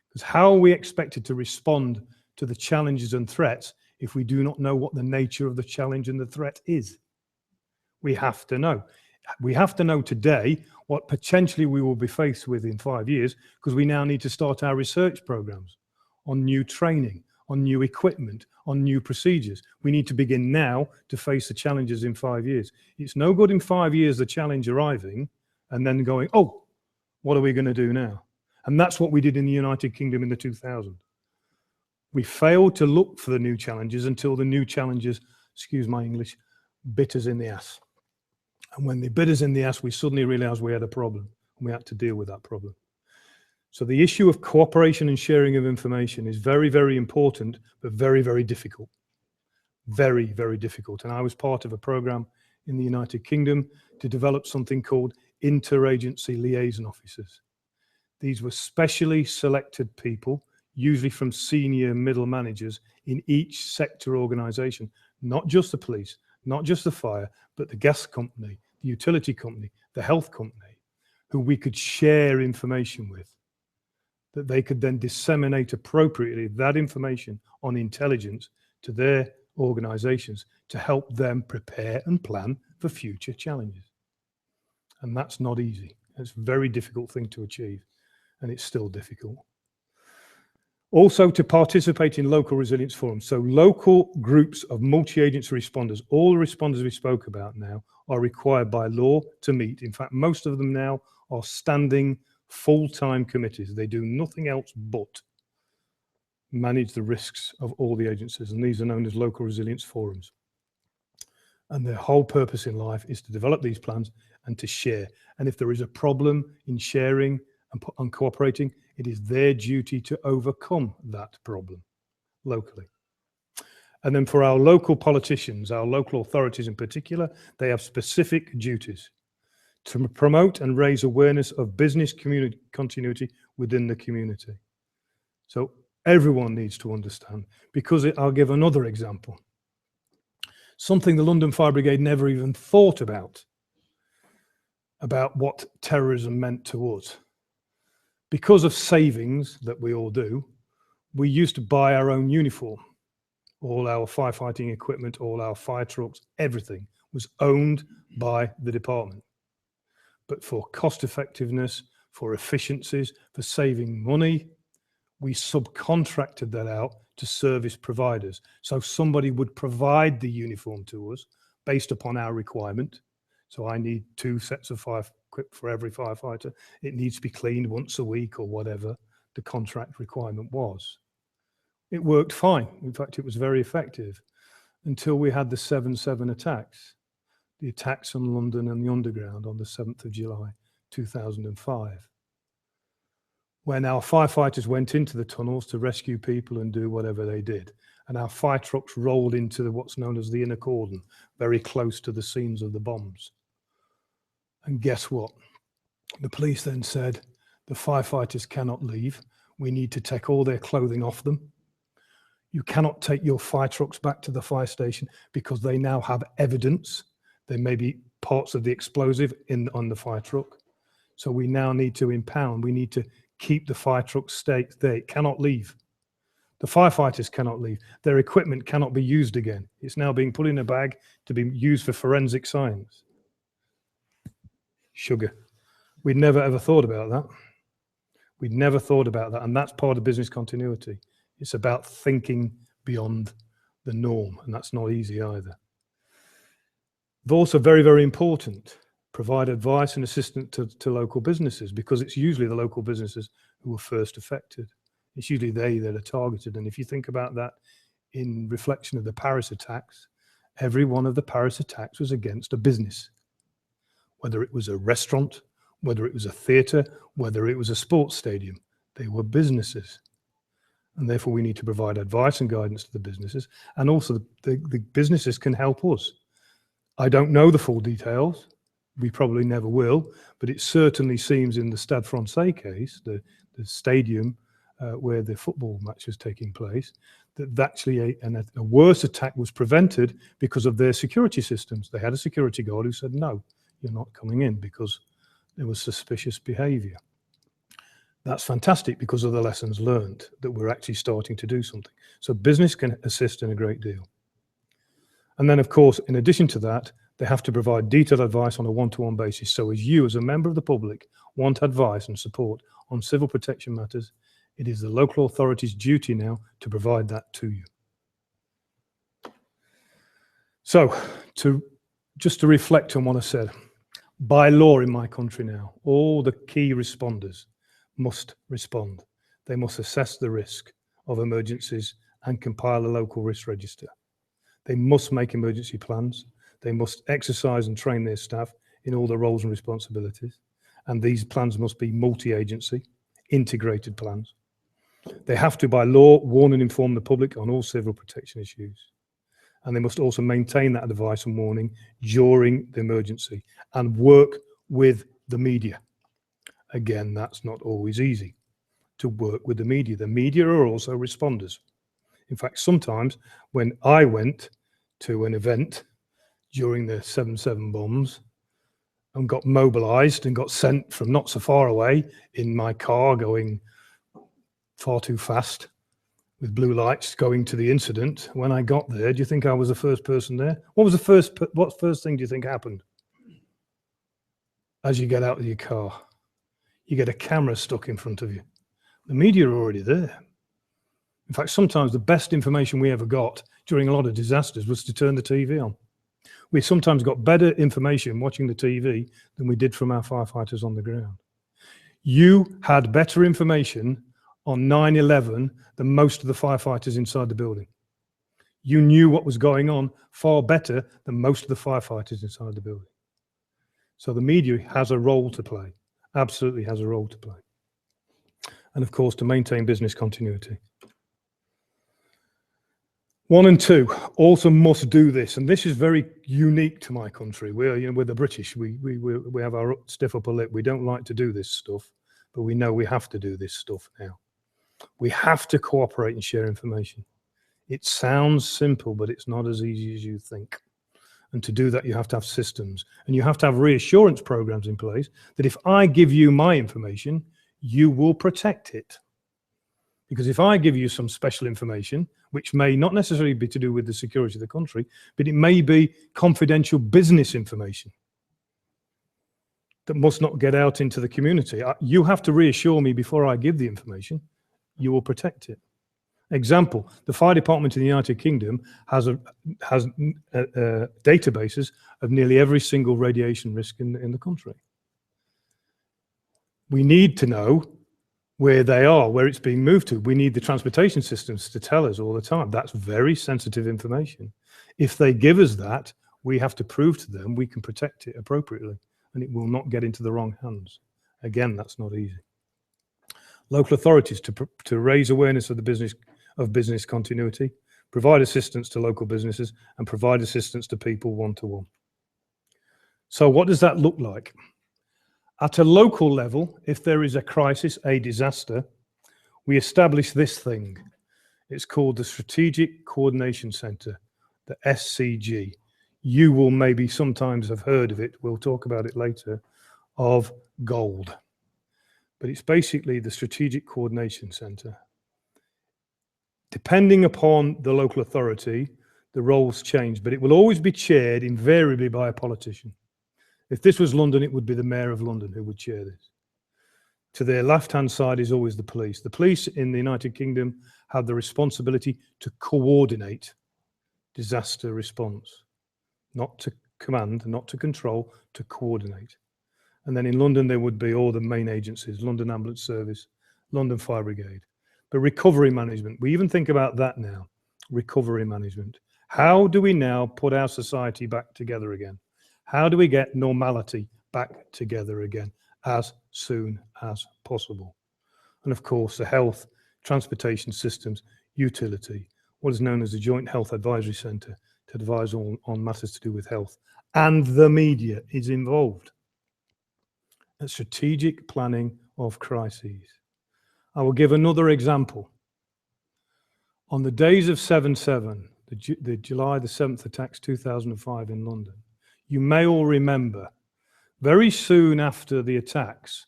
Because how are we expected to respond to the challenges and threats if we do not know what the nature of the challenge and the threat is? We have to know. We have to know today what potentially we will be faced with in 5 years, because we now need to start our research programs on new training, on new equipment, on new procedures. We need to begin now to face the challenges in 5 years. It's no good in 5 years the challenge arriving and then going, oh, what are we going to do now? And that's what we did in the United Kingdom in the 2000s. We failed to look for the new challenges until the new challenges, excuse my English, bit us in the ass. And when they bit us in the ass, we suddenly realized we had a problem and we had to deal with that problem. So the issue of cooperation and sharing of information is very, very important, but very, very difficult. Very, very difficult. And I was part of a program in the United Kingdom to develop something called interagency liaison officers. These were specially selected people, usually from senior middle managers in each sector organization, not just the police, not just the fire, but the gas company, the utility company, the health company, who we could share information with, that they could then disseminate appropriately that information on intelligence to their organizations to help them prepare and plan for future challenges. And that's not easy. It's a very difficult thing to achieve, and it's still difficult. Also, to participate in local resilience forums. So local groups of multi-agency responders, all the responders we spoke about now, are required by law to meet. In fact, most of them now are standing full-time committees. They do nothing else but manage the risks of all the agencies, and these are known as local resilience forums. And their whole purpose in life is to develop these plans and to share. And if there is a problem in sharing and cooperating, it is their duty to overcome that problem locally. And then for our local politicians, our local authorities in particular, they have specific duties to promote and raise awareness of business community continuity within the community. So everyone needs to understand, because I'll give another example. Something the London Fire Brigade never even thought about what terrorism meant to us. Because of savings that we all do, we used to buy our own uniform. All our firefighting equipment, all our fire trucks, everything was owned by the department. But for cost effectiveness, for efficiencies, for saving money, we subcontracted that out to service providers. So somebody would provide the uniform to us based upon our requirement. So I need 2 sets of fire equipment for every firefighter. It needs to be cleaned once a week or whatever the contract requirement was. It worked fine. In fact, it was very effective until we had the 7/7 attacks, the attacks on London and the Underground on the 7th of July, 2005. When our firefighters went into the tunnels to rescue people and do whatever they did. And our fire trucks rolled into what's known as the inner cordon, very close to the scenes of the bombs. And guess what? The police then said, the firefighters cannot leave. We need to take all their clothing off them. You cannot take your fire trucks back to the fire station because they now have evidence. There may be parts of the explosive on the fire truck. So we now need to impound. We need to keep the fire truck staked there. It cannot leave. The firefighters cannot leave. Their equipment cannot be used again. It's now being put in a bag to be used for forensic science. Sugar. We'd never ever thought about that. We'd never thought about that. And that's part of business continuity. It's about thinking beyond the norm. And that's not easy either. But also very, very important, provide advice and assistance to local businesses, because it's usually the local businesses who are first affected. It's usually they that are targeted. And if you think about that in reflection of the Paris attacks, every one of the Paris attacks was against a business, whether it was a restaurant, whether it was a theatre, whether it was a sports stadium. They were businesses. And therefore we need to provide advice and guidance to the businesses. And also the businesses can help us. I don't know the full details. We probably never will, but it certainly seems in the Stade Francais case, the stadium where the football match was taking place, that actually a worse attack was prevented because of their security systems. They had a security guard who said, no, you're not coming in because there was suspicious behavior. That's fantastic because of the lessons learned, that we're actually starting to do something. So business can assist in a great deal. And then, of course, in addition to that, they have to provide detailed advice on a one-to-one basis. So as you, as a member of the public, want advice and support on civil protection matters, it is the local authority's duty now to provide that to you. So, just to reflect on what I said, by law in my country now, all the key responders must respond. They must assess the risk of emergencies and compile a local risk register. They must make emergency plans. They must exercise and train their staff in all their roles and responsibilities. And these plans must be multi-agency, integrated plans. They have to, by law, warn and inform the public on all civil protection issues. And they must also maintain that advice and warning during the emergency and work with the media. Again, that's not always easy to work with the media. The media are also responders. In fact, sometimes when I went to an event during the 7/7 bombs and got mobilized and got sent from not so far away in my car going far too fast with blue lights going to the incident, when I got there, do you think I was the first person there? What first thing do you think happened? As you get out of your car, you get a camera stuck in front of you. The media are already there. In fact, sometimes the best information we ever got during a lot of disasters was to turn the TV on. We sometimes got better information watching the TV than we did from our firefighters on the ground. You had better information on 9/11 than most of the firefighters inside the building. You knew what was going on far better than most of the firefighters inside the building. So the media has a role to play, absolutely has a role to play. And of course, to maintain business continuity. 1 and 2 also must do this, and this is very unique to my country. We're the British. We have our stiff upper lip. We don't like to do this stuff, but we know we have to do this stuff now. We have to cooperate and share information. It sounds simple, but it's not as easy as you think. And to do that, you have to have systems, and you have to have reassurance programs in place that if I give you my information, you will protect it. Because if I give you some special information, which may not necessarily be to do with the security of the country, but it may be confidential business information that must not get out into the community, you have to reassure me before I give the information, you will protect it. Example, the fire department in the United Kingdom has databases of nearly every single radiation risk in the country. We need to know where they are, where it's being moved to. We need the transportation systems to tell us all the time. That's very sensitive information. If they give us that, we have to prove to them we can protect it appropriately and it will not get into the wrong hands. Again, that's not easy. Local authorities to raise awareness of the business continuity, provide assistance to local businesses and provide assistance to people one-to-one. So what does that look like? At a local level, if there is a crisis, a disaster, we establish this thing. It's called the Strategic Coordination Centre, the SCG. You will maybe sometimes have heard of it, we'll talk about it later, of GOLD. But it's basically the Strategic Coordination Centre. Depending upon the local authority, the roles change, but it will always be chaired invariably by a politician. If this was London, it would be the Mayor of London who would chair this. To their left-hand side is always the police. The police in the United Kingdom have the responsibility to coordinate disaster response, not to command, not to control, to coordinate. And then in London, there would be all the main agencies, London Ambulance Service, London Fire Brigade. But recovery management, we even think about that now, recovery management. How do we now put our society back together again? How do we get normality back together again as soon as possible? And of course, the health, transportation systems, utility, what is known as the Joint Health Advisory Centre, to advise on matters to do with health. And the media is involved. And strategic planning of crises. I will give another example. On the days of 7/7, the July the 7th attacks 2005 in London, you may all remember, very soon after the attacks,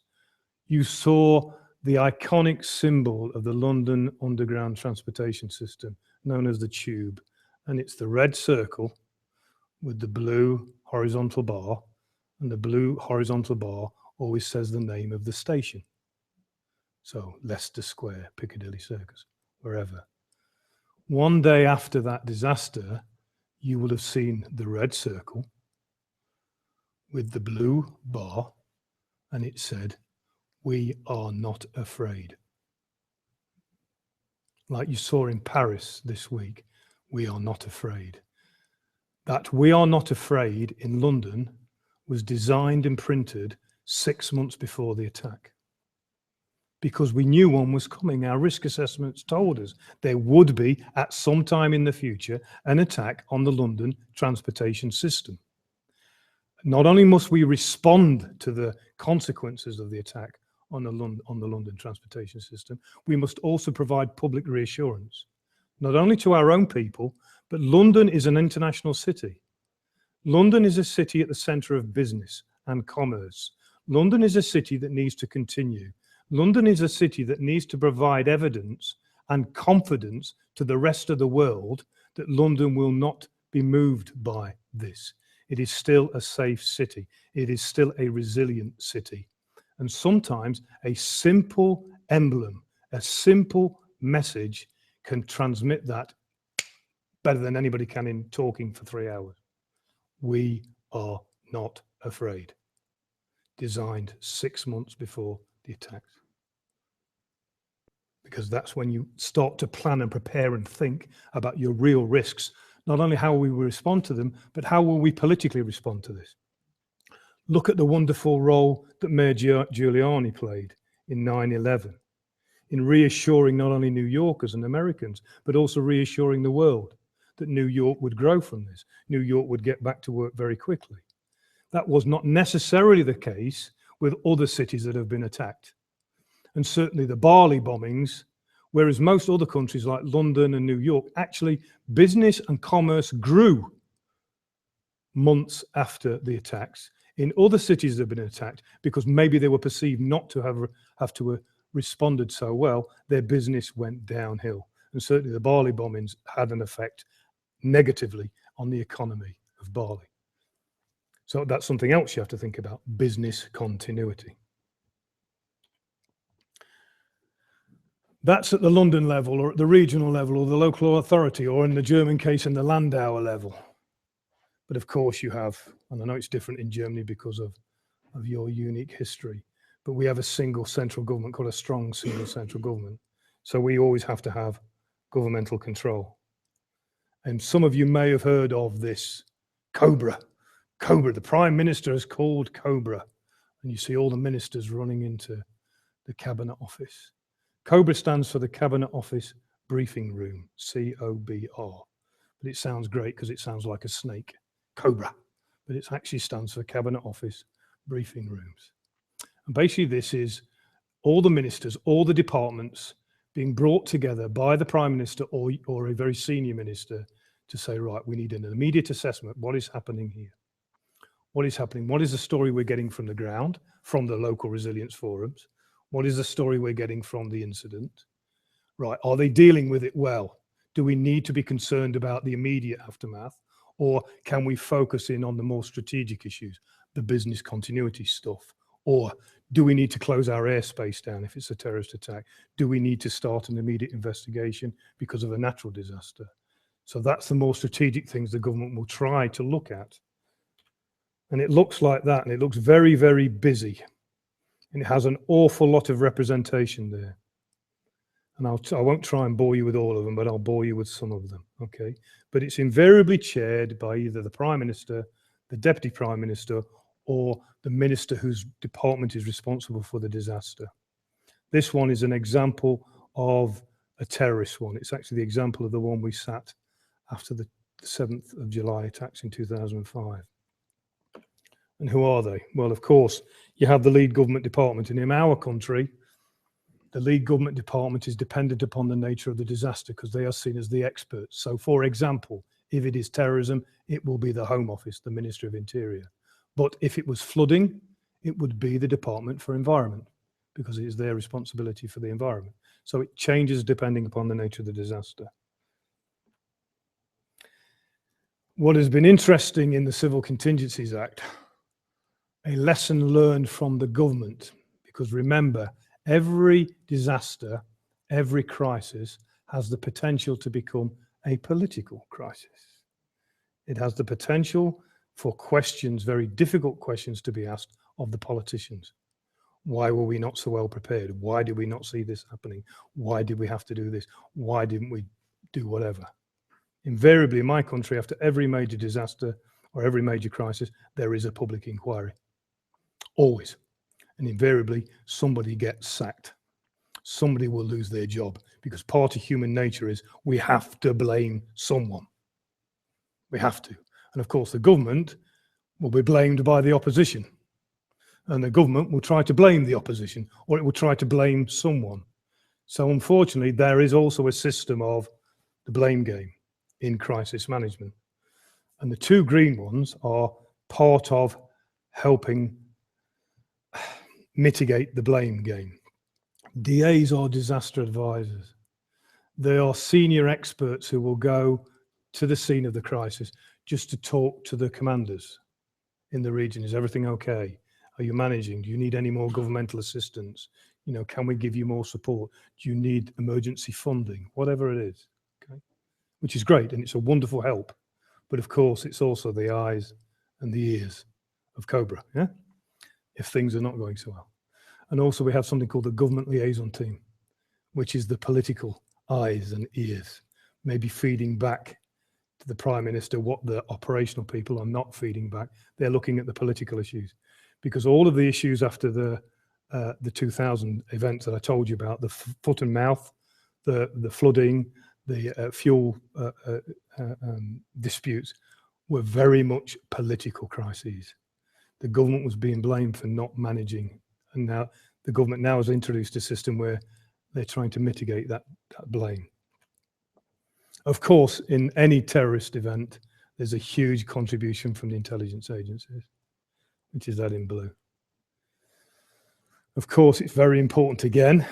you saw the iconic symbol of the London Underground Transportation System, known as the Tube. And it's the red circle with the blue horizontal bar, and the blue horizontal bar always says the name of the station. So Leicester Square, Piccadilly Circus, wherever. One day after that disaster, you will have seen the red circle with the blue bar, and it said, "We are not afraid." Like you saw in Paris this week, we are not afraid. That "we are not afraid" in London was designed and printed 6 months before the attack. Because we knew one was coming. Our risk assessments told us there would be, at some time in the future, an attack on the London transportation system. Not only must we respond to the consequences of the attack on the London transportation system, we must also provide public reassurance, not only to our own people, but London is an international city. London is a city at the centre of business and commerce. London is a city that needs to continue. London is a city that needs to provide evidence and confidence to the rest of the world that London will not be moved by this. It is still a safe city. It is still a resilient city. And sometimes a simple emblem, a simple message can transmit that better than anybody can in talking for 3 hours. We are not afraid. Designed 6 months before the attacks. Because that's when you start to plan and prepare and think about your real risks. Not only how we will respond to them, but how will we politically respond to this? Look at the wonderful role that Mayor Giuliani played in 9/11, in reassuring not only New Yorkers and Americans, but also reassuring the world that New York would grow from this. New York would get back to work very quickly. That was not necessarily the case with other cities that have been attacked. And certainly the Bali bombings, whereas most other countries like London and New York, actually business and commerce grew months after the attacks. In other cities that have been attacked, because maybe they were perceived not to have to responded so well, their business went downhill. And certainly the Bali bombings had an effect negatively on the economy of Bali. So that's something else you have to think about, business continuity. That's at the London level, or at the regional level, or the local authority, or in the German case, in the Landauer level. But of course you have, and I know it's different in Germany because of your unique history, but we have a single central government called a strong single central government. So we always have to have governmental control. And some of you may have heard of this Cobra. Cobra, the Prime Minister has called Cobra. And you see all the ministers running into the Cabinet Office. Cobra stands for the Cabinet Office Briefing Room, COBR. But it sounds great because it sounds like a snake, Cobra. But it actually stands for Cabinet Office Briefing Rooms. And basically this is all the ministers, all the departments being brought together by the Prime Minister or a very senior minister to say, right, we need an immediate assessment. What is happening here? What is happening? What is the story we're getting from the ground, from the local resilience forums? What is the story we're getting from the incident? Right, are they dealing with it well? Do we need to be concerned about the immediate aftermath, or can we focus in on the more strategic issues, the business continuity stuff? Or do we need to close our airspace down if it's a terrorist attack? Do we need to start an immediate investigation because of a natural disaster? So that's the more strategic things the government will try to look at. And it looks like that, and it looks very, very busy. And it has an awful lot of representation there. And I won't try and bore you with all of them, but I'll bore you with some of them, okay? But it's invariably chaired by either the Prime Minister, the Deputy Prime Minister, or the Minister whose department is responsible for the disaster. This one is an example of a terrorist one. It's actually the example of the one we sat after the 7th of July attacks in 2005. And who are they? Well, of course, you have the lead government department. And in our country, the lead government department is dependent upon the nature of the disaster because they are seen as the experts. So, for example, if it is terrorism, it will be the Home Office, the Ministry of Interior. But if it was flooding, it would be the Department for Environment because it is their responsibility for the environment. So it changes depending upon the nature of the disaster. What has been interesting in the Civil Contingencies Act, a lesson learned from the government, because remember, every disaster, every crisis has the potential to become a political crisis. It has the potential for questions, very difficult questions to be asked of the politicians. Why were we not so well prepared? Why did we not see this happening? Why did we have to do this? Why didn't we do whatever? Invariably in my country, after every major disaster or every major crisis, there is a public inquiry. Always. And invariably, somebody gets sacked. Somebody will lose their job because part of human nature is we have to blame someone. We have to. And of course, the government will be blamed by the opposition. And the government will try to blame the opposition, or it will try to blame someone. So unfortunately, there is also a system of the blame game in crisis management. And the two green ones are part of helping mitigate the blame game. DAs are disaster advisors. They are senior experts who will go to the scene of the crisis just to talk to the commanders in the region. Is everything okay? Are you managing? Do you need any more governmental assistance? You know, can we give you more support? Do you need emergency funding? Whatever it is, okay? Which is great, and it's a wonderful help. But of course, it's also the eyes and the ears of Cobra, yeah? If things are not going so well. And also we have something called the Government Liaison Team, which is the political eyes and ears, maybe feeding back to the Prime Minister what the operational people are not feeding back. They're looking at the political issues. Because all of the issues after the 2000 events that I told you about, the foot and mouth, the flooding, the fuel disputes, were very much political crises. The government was being blamed for not managing. And now the government now has introduced a system where they're trying to mitigate that blame. Of course, in any terrorist event, there's a huge contribution from the intelligence agencies, which is that in blue. Of course, it's very important, again,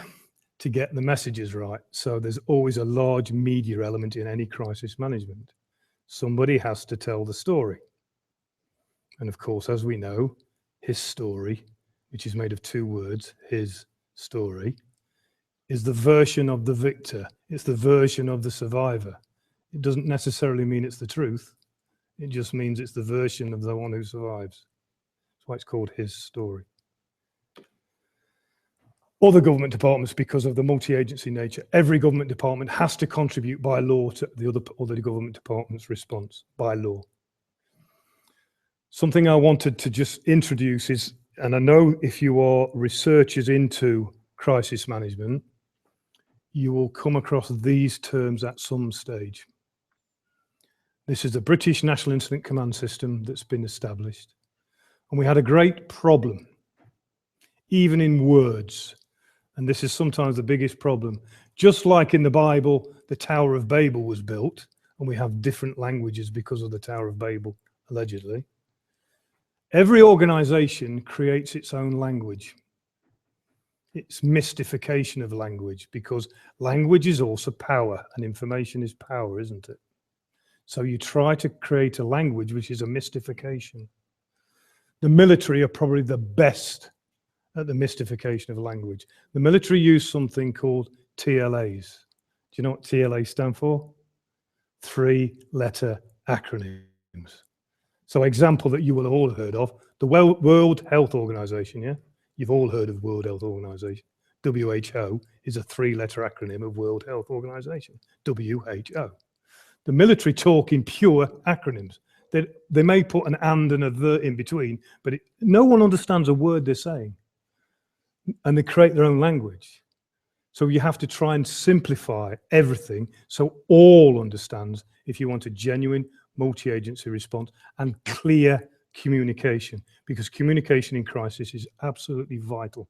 to get the messages right. So there's always a large media element in any crisis management. Somebody has to tell the story. And of course, as we know, his story, which is made of two words, his story, is the version of the victor. It's the version of the survivor. It doesn't necessarily mean it's the truth. It just means it's the version of the one who survives. That's why it's called his story. Other government departments, because of the multi-agency nature, every government department has to contribute by law to the other government departments' response by law. Something I wanted to just introduce is, and I know if you are researchers into crisis management, you will come across these terms at some stage. This is the British National Incident Command System that's been established. And we had a great problem, even in words. And this is sometimes the biggest problem. Just like in the Bible, the Tower of Babel was built, and we have different languages because of the Tower of Babel, allegedly. Every organization creates its own language. It's mystification of language, because language is also power, and information is power, isn't it? So you try to create a language which is a mystification. The military are probably the best at the mystification of language. The military use something called TLAs. Do you know what TLA stand for? 3-letter acronyms. So example that you will have all heard of, the World Health Organization, yeah? You've all heard of World Health Organization. WHO is a 3-letter acronym of World Health Organization, WHO. The military talk in pure acronyms. They may put an and a the in between, but no one understands a word they're saying. And they create their own language. So you have to try and simplify everything so all understands if you want a genuine multi-agency response and clear communication, because communication in crisis is absolutely vital.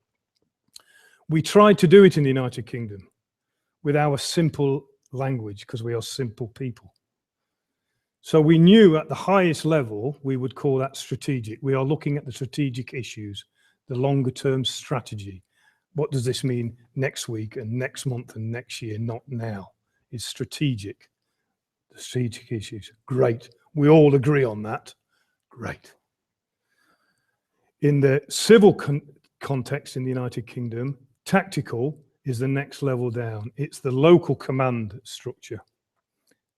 We tried to do it in the United Kingdom with our simple language because we are simple people. So we knew at the highest level, we would call that strategic. We are looking at the strategic issues, the longer term strategy. What does this mean next week and next month and next year, not now? It's strategic. The strategic issues, great. We all agree on that, great. In the civil context in the United Kingdom, tactical is the next level down. It's the local command structure,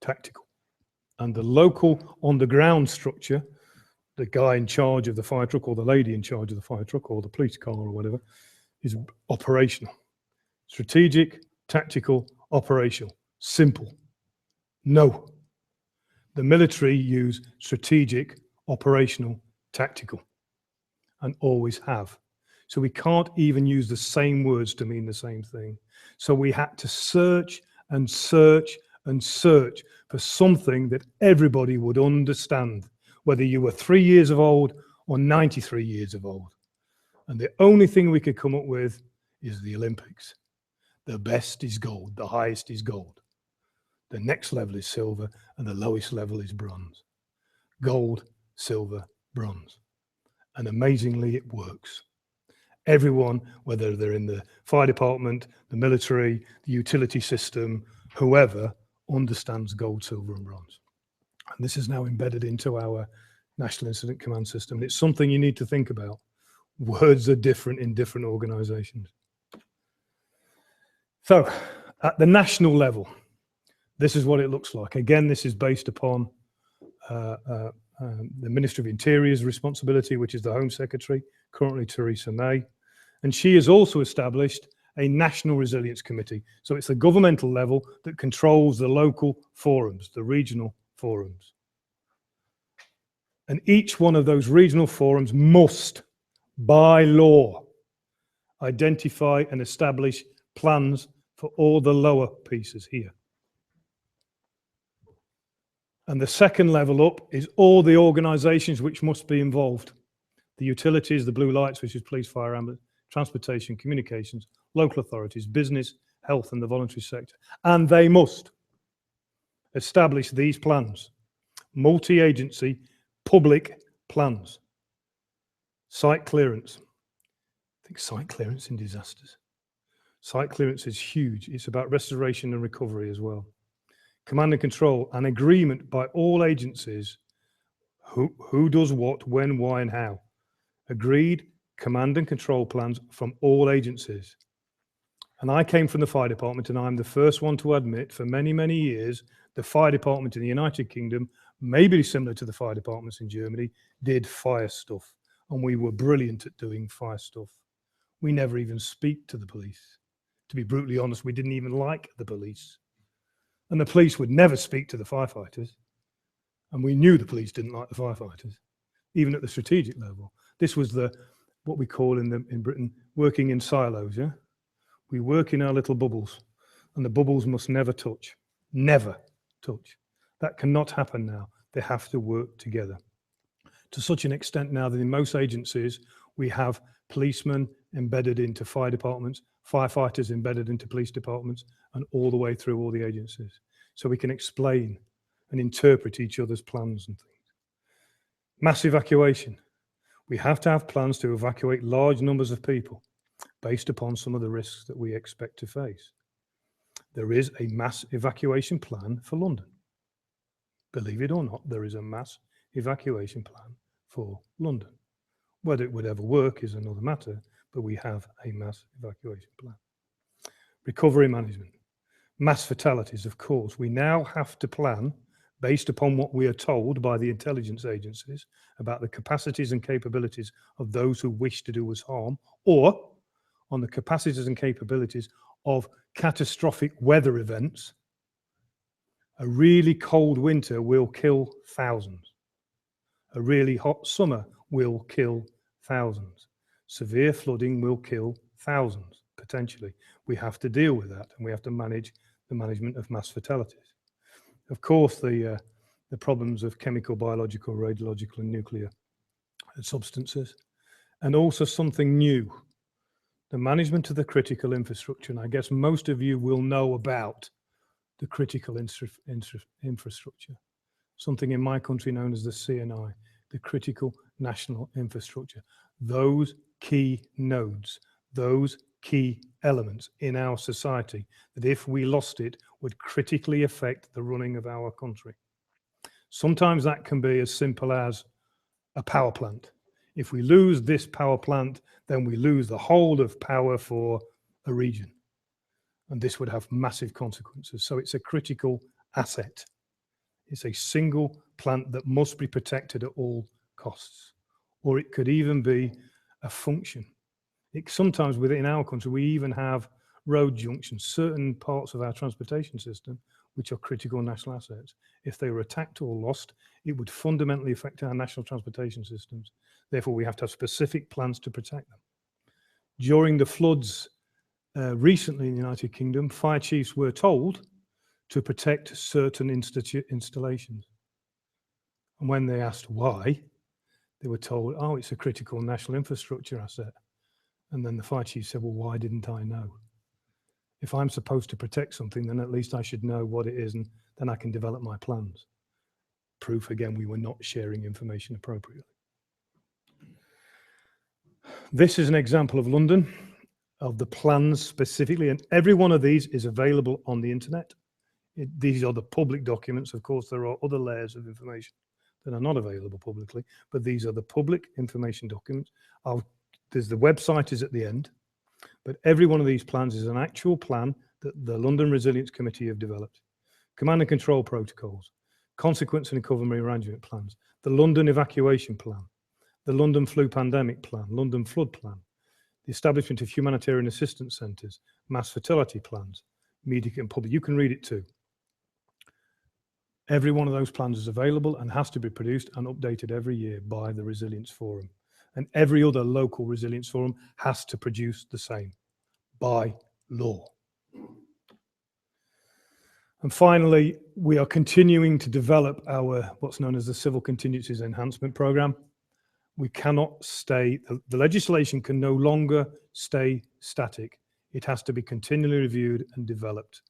tactical. And the local on-the-ground structure, the guy in charge of the fire truck or the lady in charge of the fire truck or the police car or whatever, is operational. Strategic, tactical, operational. Simple. No. The military use strategic, operational, tactical, and always have. So we can't even use the same words to mean the same thing. So we had to search and search and search for something that everybody would understand, whether you were 3 years of old or 93 years of old. And the only thing we could come up with is the Olympics. The best is gold, the highest is gold. The next level is silver, and the lowest level is bronze. Gold, silver, bronze. And amazingly, it works. Everyone, whether they're in the fire department, the military, the utility system, whoever, understands gold, silver, and bronze. And this is now embedded into our National Incident Command System. It's something you need to think about. Words are different in different organizations. So, at the national level, this is what it looks like. Again, this is based upon the Ministry of Interior's responsibility, which is the Home Secretary, currently Theresa May. And she has also established a National Resilience Committee. So it's the governmental level that controls the local forums, the regional forums. And each one of those regional forums must, by law, identify and establish plans for all the lower pieces here. And the second level up is all the organizations which must be involved. The utilities, the blue lights, which is police, fire, ambulance, transportation, communications, local authorities, business, health, and the voluntary sector. And they must establish these plans, multi-agency, public plans. Site clearance. I think site clearance in disasters. Site clearance is huge. It's about restoration and recovery as well. Command and control, an agreement by all agencies, who does what, when, why, and how. Agreed command and control plans from all agencies. And I came from the fire department, and I'm the first one to admit for many, many years, the fire department in the United Kingdom, maybe similar to the fire departments in Germany, did fire stuff. And we were brilliant at doing fire stuff. We never even speak to the police. To be brutally honest, we didn't even like the police. And the police would never speak to the firefighters. And we knew the police didn't like the firefighters, even at the strategic level. This was what we call in Britain, working in silos, yeah? We work in our little bubbles, and the bubbles must never touch. Never touch. That cannot happen now. They have to work together. To such an extent now that in most agencies, we have policemen embedded into fire departments, firefighters embedded into police departments, and all the way through all the agencies. So we can explain and interpret each other's plans and things. Mass evacuation. We have to have plans to evacuate large numbers of people. based upon some of the risks that we expect to face. There is a mass evacuation plan for London. Believe it or not, there is a mass evacuation plan for London. Whether it would ever work is another matter, but we have a mass evacuation plan. Recovery management. Mass fatalities, of course. We now have to plan based upon what we are told by the intelligence agencies about the capacities and capabilities of those who wish to do us harm, or on the capacities and capabilities of catastrophic weather events. A really cold winter will kill thousands. A really hot summer will kill thousands. Severe flooding will kill thousands, potentially. We have to deal with that, and we have to manage the management of mass fatalities. Of course, the problems of chemical, biological, radiological, and nuclear substances, and also something new, the management of the critical infrastructure. And I guess most of you will know about the critical infrastructure, something in my country known as the CNI, the critical national infrastructure. Those key nodes, those key elements in our society that if we lost it would critically affect the running of our country. Sometimes that can be as simple as a power plant. If we lose this power plant, then we lose the whole of power for a region. And this would have massive consequences. So it's a critical asset. It's a single plant that must be protected at all costs. Or it could even be a function. Sometimes within our country, we even have road junctions, certain parts of our transportation system, which are critical national assets. If they were attacked or lost, it would fundamentally affect our national transportation systems. Therefore, we have to have specific plans to protect them. During the floods recently in the United Kingdom, fire chiefs were told to protect certain installations. And when they asked why, they were told, oh, it's a critical national infrastructure asset. And then the fire chief said, well, why didn't I know? If I'm supposed to protect something, then at least I should know what it is, and then I can develop my plans. Proof, again, we were not sharing information appropriately. This is an example of London, of the plans specifically, and every one of these is available on the internet. These are the public documents. Of course, there are other layers of information that are not available publicly, but these are the public information documents. There's the website is at the end, but every one of these plans is an actual plan that the London Resilience Committee have developed. Command and control protocols, consequence and recovery management plans, the London evacuation plan, the London flu pandemic plan, London flood plan, the establishment of humanitarian assistance centres, mass fatality plans, media and public. You can read it too. Every one of those plans is available and has to be produced and updated every year by the Resilience Forum. And every other local resilience forum has to produce the same by law. And finally, we are continuing to develop our what's known as the Civil Contingencies Enhancement Programme. We cannot stay, the legislation can no longer stay static. It has to be continually reviewed and developed,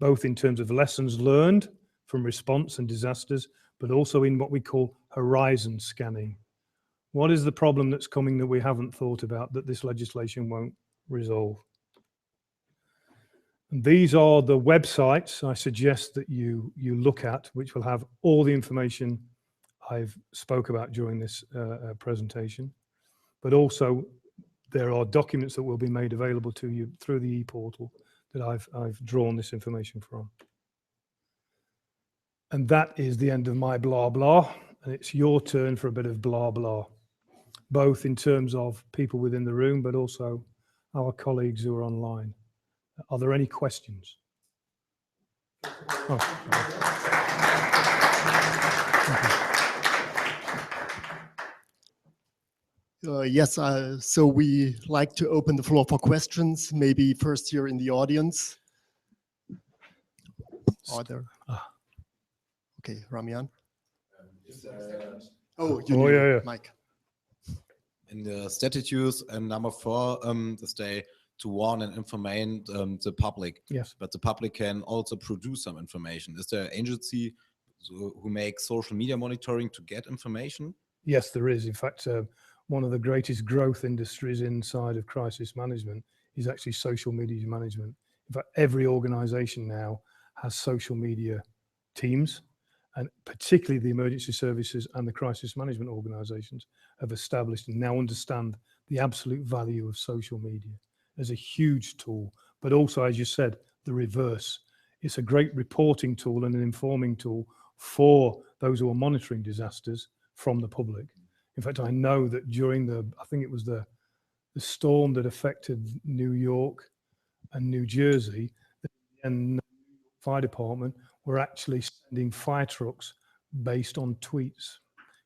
both in terms of lessons learned from response and disasters, but also in what we call horizon scanning. What is the problem that's coming that we haven't thought about that this legislation won't resolve? And these are the websites I suggest that you look at, which will have all the information I've spoke about during this presentation. But also there are documents that will be made available to you through the e-portal that I've drawn this information from. And that is the end of my blah blah, and it's your turn for a bit of blah blah, both in terms of people within the room, but also our colleagues who are online. Are there any questions? Oh, yes, so we like to open the floor for questions, maybe first here in the audience. Are there? Okay, Ramian. Oh, you need yeah. Mike. In the statutes and number 4, they say to warn and inform the public. Yes. But the public can also produce some information. Is there an agency who makes social media monitoring to get information? Yes, there is. In fact, one of the greatest growth industries inside of crisis management is actually social media management. In fact, every organization now has social media teams, and particularly the emergency services and the crisis management organizations have established and now understand the absolute value of social media as a huge tool, but also, as you said, the reverse. It's a great reporting tool and an informing tool for those who are monitoring disasters from the public. In fact, I know that during I think it was the storm that affected New York and New Jersey, and the fire department were actually sending fire trucks based on tweets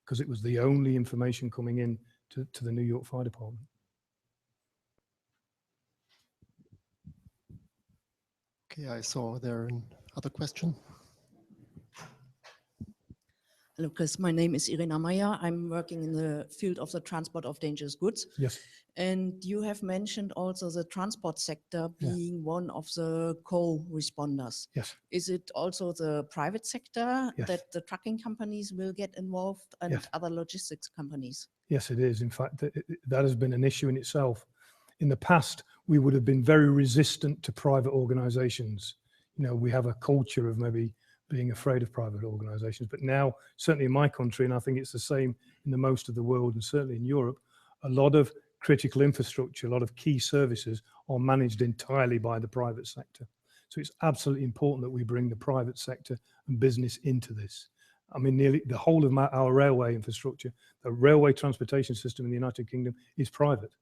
because it was the only information coming in to the New York Fire Department. Okay, I saw there another question. Hello, Chris. My name is Irina Meyer. I'm working in the field of the transport of dangerous goods. Yes. And you have mentioned also the transport sector being one of the co-responders. Yes. Is it also the private sector Yes. that the trucking companies will get involved and Yes. other logistics companies? Yes, it is. In fact, that has been an issue in itself. In the past, we would have been very resistant to private organizations. You know, we have a culture of maybe being afraid of private organizations, but now, certainly in my country, and I think it's the same in the most of the world and certainly in Europe, a lot of critical infrastructure, a lot of key services are managed entirely by the private sector. So it's absolutely important that we bring the private sector and business into this. I mean, nearly the whole of our railway infrastructure, the railway transportation system in the United Kingdom is private.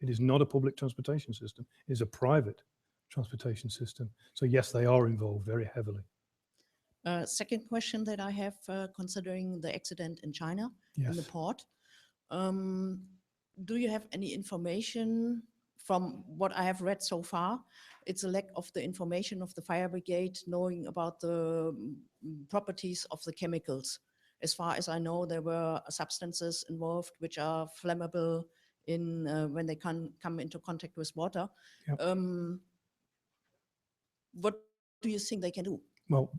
It is not a public transportation system. It is a private transportation system. So yes, they are involved very heavily. Second question that I have, considering the accident in China, in the Yes. port. Do you have any information from what I have read so far? It's a lack of the information of the fire brigade knowing about the properties of the chemicals. As far as I know, there were substances involved which are flammable in when they come into contact with water. Yep. What do you think they can do? Well,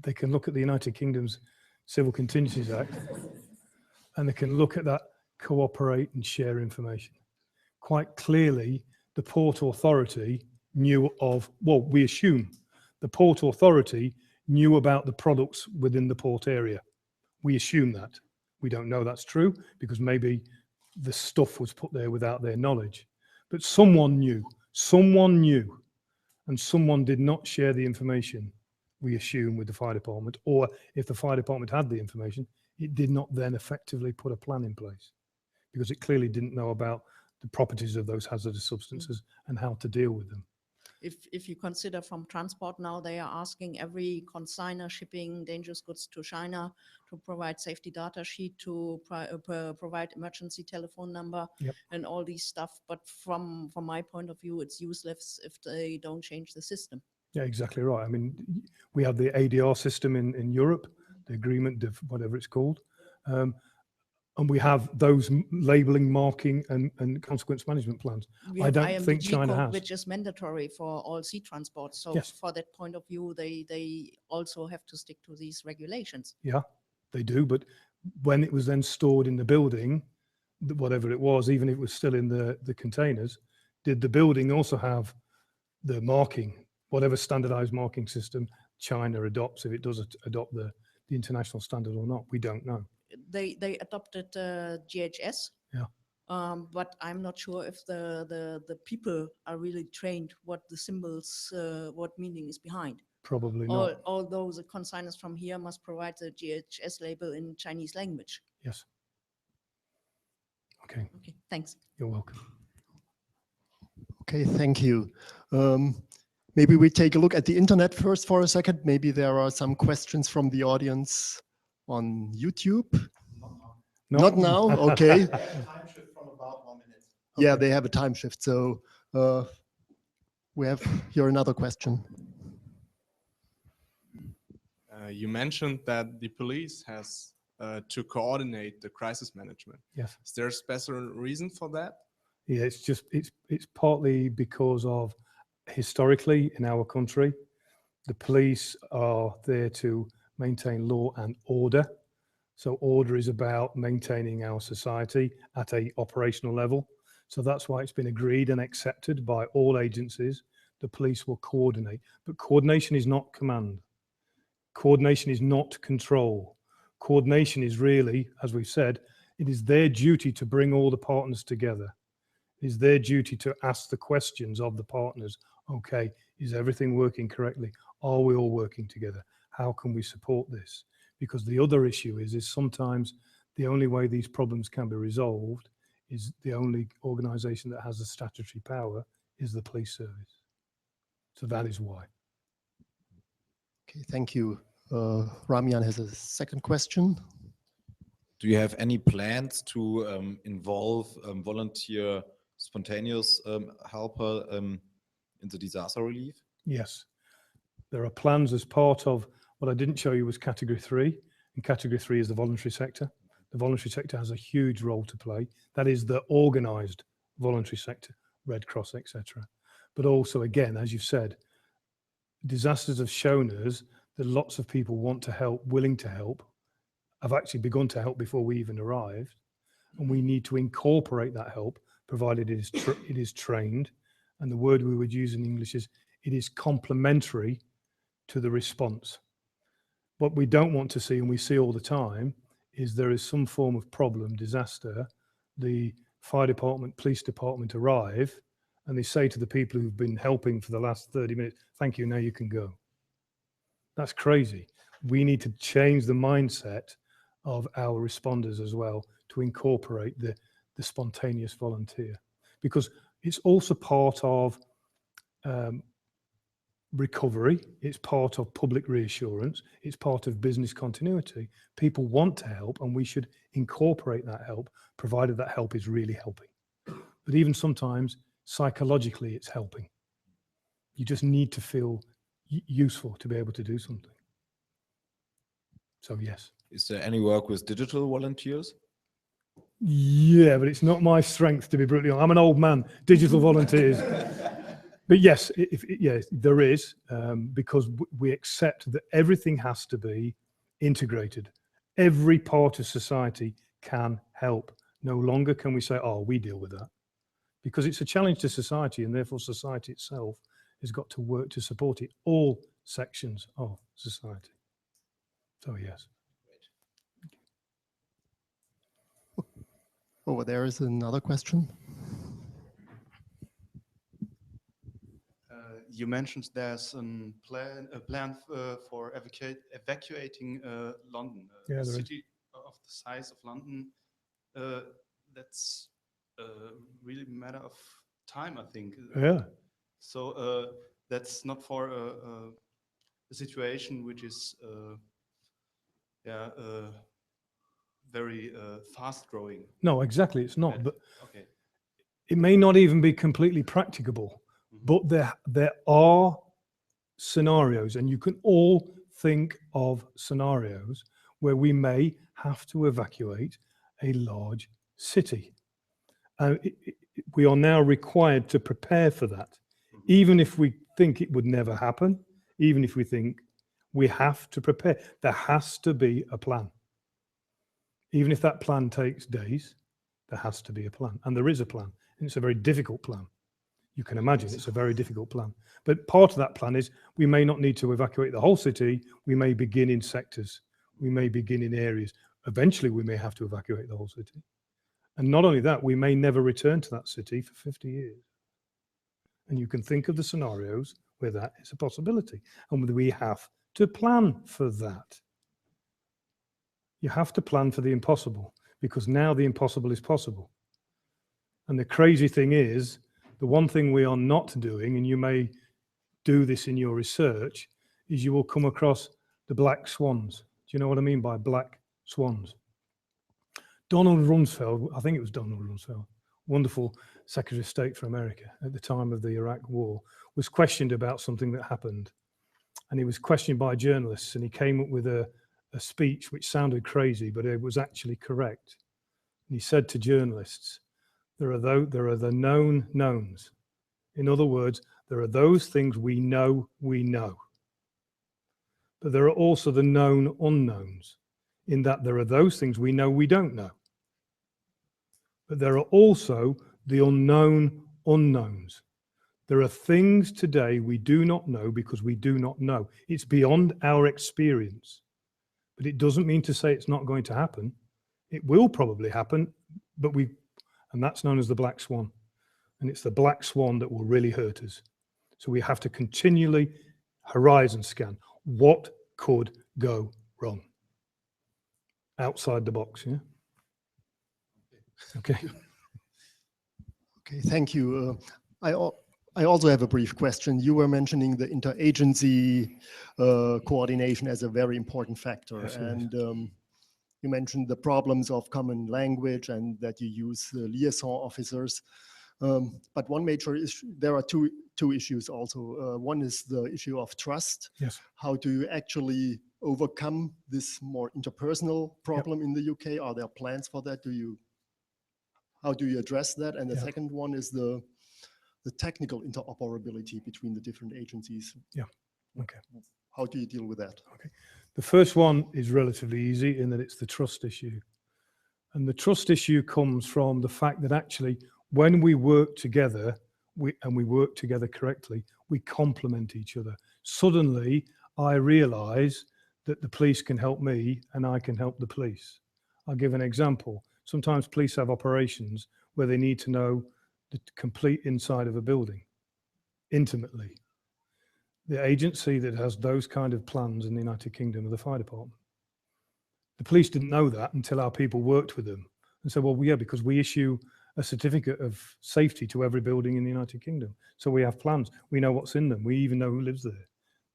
they can look at the United Kingdom's Civil Contingencies Act and they can look at that, cooperate and share information. Quite clearly, the Port Authority knew of, well, we assume the Port Authority knew about the products within the port area. We assume that. We don't know that's true because maybe the stuff was put there without their knowledge. But someone knew, and someone did not share the information, we assume, with the fire department, or if the fire department had the information, it did not then effectively put a plan in place because it clearly didn't know about the properties of those hazardous substances and how to deal with them. If you consider from transport now, they are asking every consignor shipping dangerous goods to China to provide safety data sheet, to provide emergency telephone number, Yep. and all these stuff. But from my point of view, it's useless if they don't change the system. Yeah, exactly right. I mean, we have the ADR system in Europe, the agreement, whatever it's called. And we have those labeling, marking, and consequence management plans. We I have don't think IMDG China code, has. which is mandatory for all sea transport. So Yes. for that point of view, they also have to stick to these regulations. Yeah, they do. But when it was then stored in the building, whatever it was, even if it was still in the containers, did the building also have the marking, whatever standardized marking system China adopts, if it does adopt the international standard or not? We don't know. They adopted GHS. Yeah. But I'm not sure if the people are really trained what the symbols, what meaning is behind. Probably not. Although the consigners from here must provide the GHS label in Chinese language. Yes. Okay, Okay, thanks. you're welcome. Okay, thank you. Maybe we take a look at the internet first for a second. Maybe there are some questions from the audience on YouTube. Not now, okay. Time shift from about 1 minute. Yeah, they have a time shift. So we have here another question. You mentioned that the police has to coordinate the crisis management. Yes. Is there a special reason for that? Yeah, it's partly because of historically in our country, the police are there to maintain law and order. So order is about maintaining our society at a operational level. So that's why it's been agreed and accepted by all agencies. The police will coordinate, but coordination is not command. Coordination is not control. Coordination is really, as we've said, it is their duty to bring all the partners together. It is their duty to ask the questions of the partners. Okay, is everything working correctly? Are we all working together? How can we support this? Because the other issue is sometimes the only way these problems can be resolved is the only organization that has the statutory power is the police service. So that is why. Okay, thank you. Ramian has a second question. Do you have any plans to involve volunteer spontaneous helper in the disaster relief? Yes. There are plans as part of what I didn't show you was category 3. And category 3 is the voluntary sector. The voluntary sector has a huge role to play. That is the organized voluntary sector, Red Cross, etc. But also, again, as you've said, disasters have shown us that lots of people want to help, willing to help, have actually begun to help before we even arrived. And we need to incorporate that help, provided it is trained. And the word we would use in English is it is complementary to the response. What we don't want to see, and we see all the time, is there is some form of problem, disaster. The fire department, police department arrive, and they say to the people who've been helping for the last 30 minutes, thank you, now you can go. That's crazy. We need to change the mindset of our responders as well to incorporate the spontaneous volunteer, because it's also part of recovery, it's part of public reassurance, it's part of business continuity. People want to help, and we should incorporate that help, provided that help is really helping. But even sometimes, psychologically, it's helping. You just need to feel useful to be able to do something. So yes. Is there any work with digital volunteers? Yeah, but it's not my strength, to be brutally honest. I'm an old man, digital volunteers. But yes, yes, there is, because we accept that everything has to be integrated. Every part of society can help. No longer can we say, oh, we deal with that. Because it's a challenge to society, and therefore society itself has got to work to support it, all sections of society. So yes. Over there is another question. You mentioned there's a plan for evacuating London, a city of the size of London. That's really a matter of time, I think. Yeah. So that's not for a situation which is very fast growing. No, exactly, it's not. But okay. It may not even be completely practicable. But there are scenarios, and you can all think of scenarios where we may have to evacuate a large city. We are now required to prepare for that. Even if we think it would never happen, even if we think we have to prepare, there has to be a plan. Even if that plan takes days, there has to be a plan. And there is a plan, and it's a very difficult plan. You can imagine it's a very difficult plan. But part of that plan is we may not need to evacuate the whole city. We may begin in sectors. We may begin in areas. Eventually, we may have to evacuate the whole city. And not only that, we may never return to that city for 50 years. And you can think of the scenarios where that is a possibility. And we have to plan for that. You have to plan for the impossible, because now the impossible is possible. And the crazy thing is, the one thing we are not doing, and you may do this in your research, is you will come across the black swans. Do you know what I mean by black swans? Donald Rumsfeld, I think it was Donald Rumsfeld, wonderful Secretary of State for America at the time of the Iraq War, was questioned about something that happened. And he was questioned by journalists, and he came up with a speech which sounded crazy, but it was actually correct. And he said to journalists, there are the known knowns. In other words, there are those things we know. But there are also the known unknowns. in that there are those things we know we don't know. But there are also the unknown unknowns. There are things today we do not know because we do not know. It's beyond our experience. But it doesn't mean to say it's not going to happen. It will probably happen, and that's known as the black swan. And it's the black swan that will really hurt us. So we have to continually horizon scan. What could go wrong? Outside the box, yeah? Okay. Okay, thank you. I also have a brief question. You were mentioning the interagency coordination as a very important factor. Yes, and you mentioned the problems of common language and that you use liaison officers. But one major issue, there are two issues also. One is the issue of trust. Yes. How do you actually overcome this more interpersonal problem in the UK? Are there plans for that? How do you address that? And the second one is the technical interoperability between the different agencies. Yeah, okay. How do you deal with that? Okay. The first one is relatively easy in that it's the trust issue. And the trust issue comes from the fact that actually when we work together, we work together correctly, we complement each other. Suddenly, I realize that the police can help me and I can help the police. I'll give an example. Sometimes police have operations where they need to know the complete inside of a building intimately. The agency that has those kind of plans in the United Kingdom are the fire department. The police didn't know that until our people worked with them and said, well, yeah, because we issue a certificate of safety to every building in the United Kingdom. So we have plans. We know what's in them. We even know who lives there.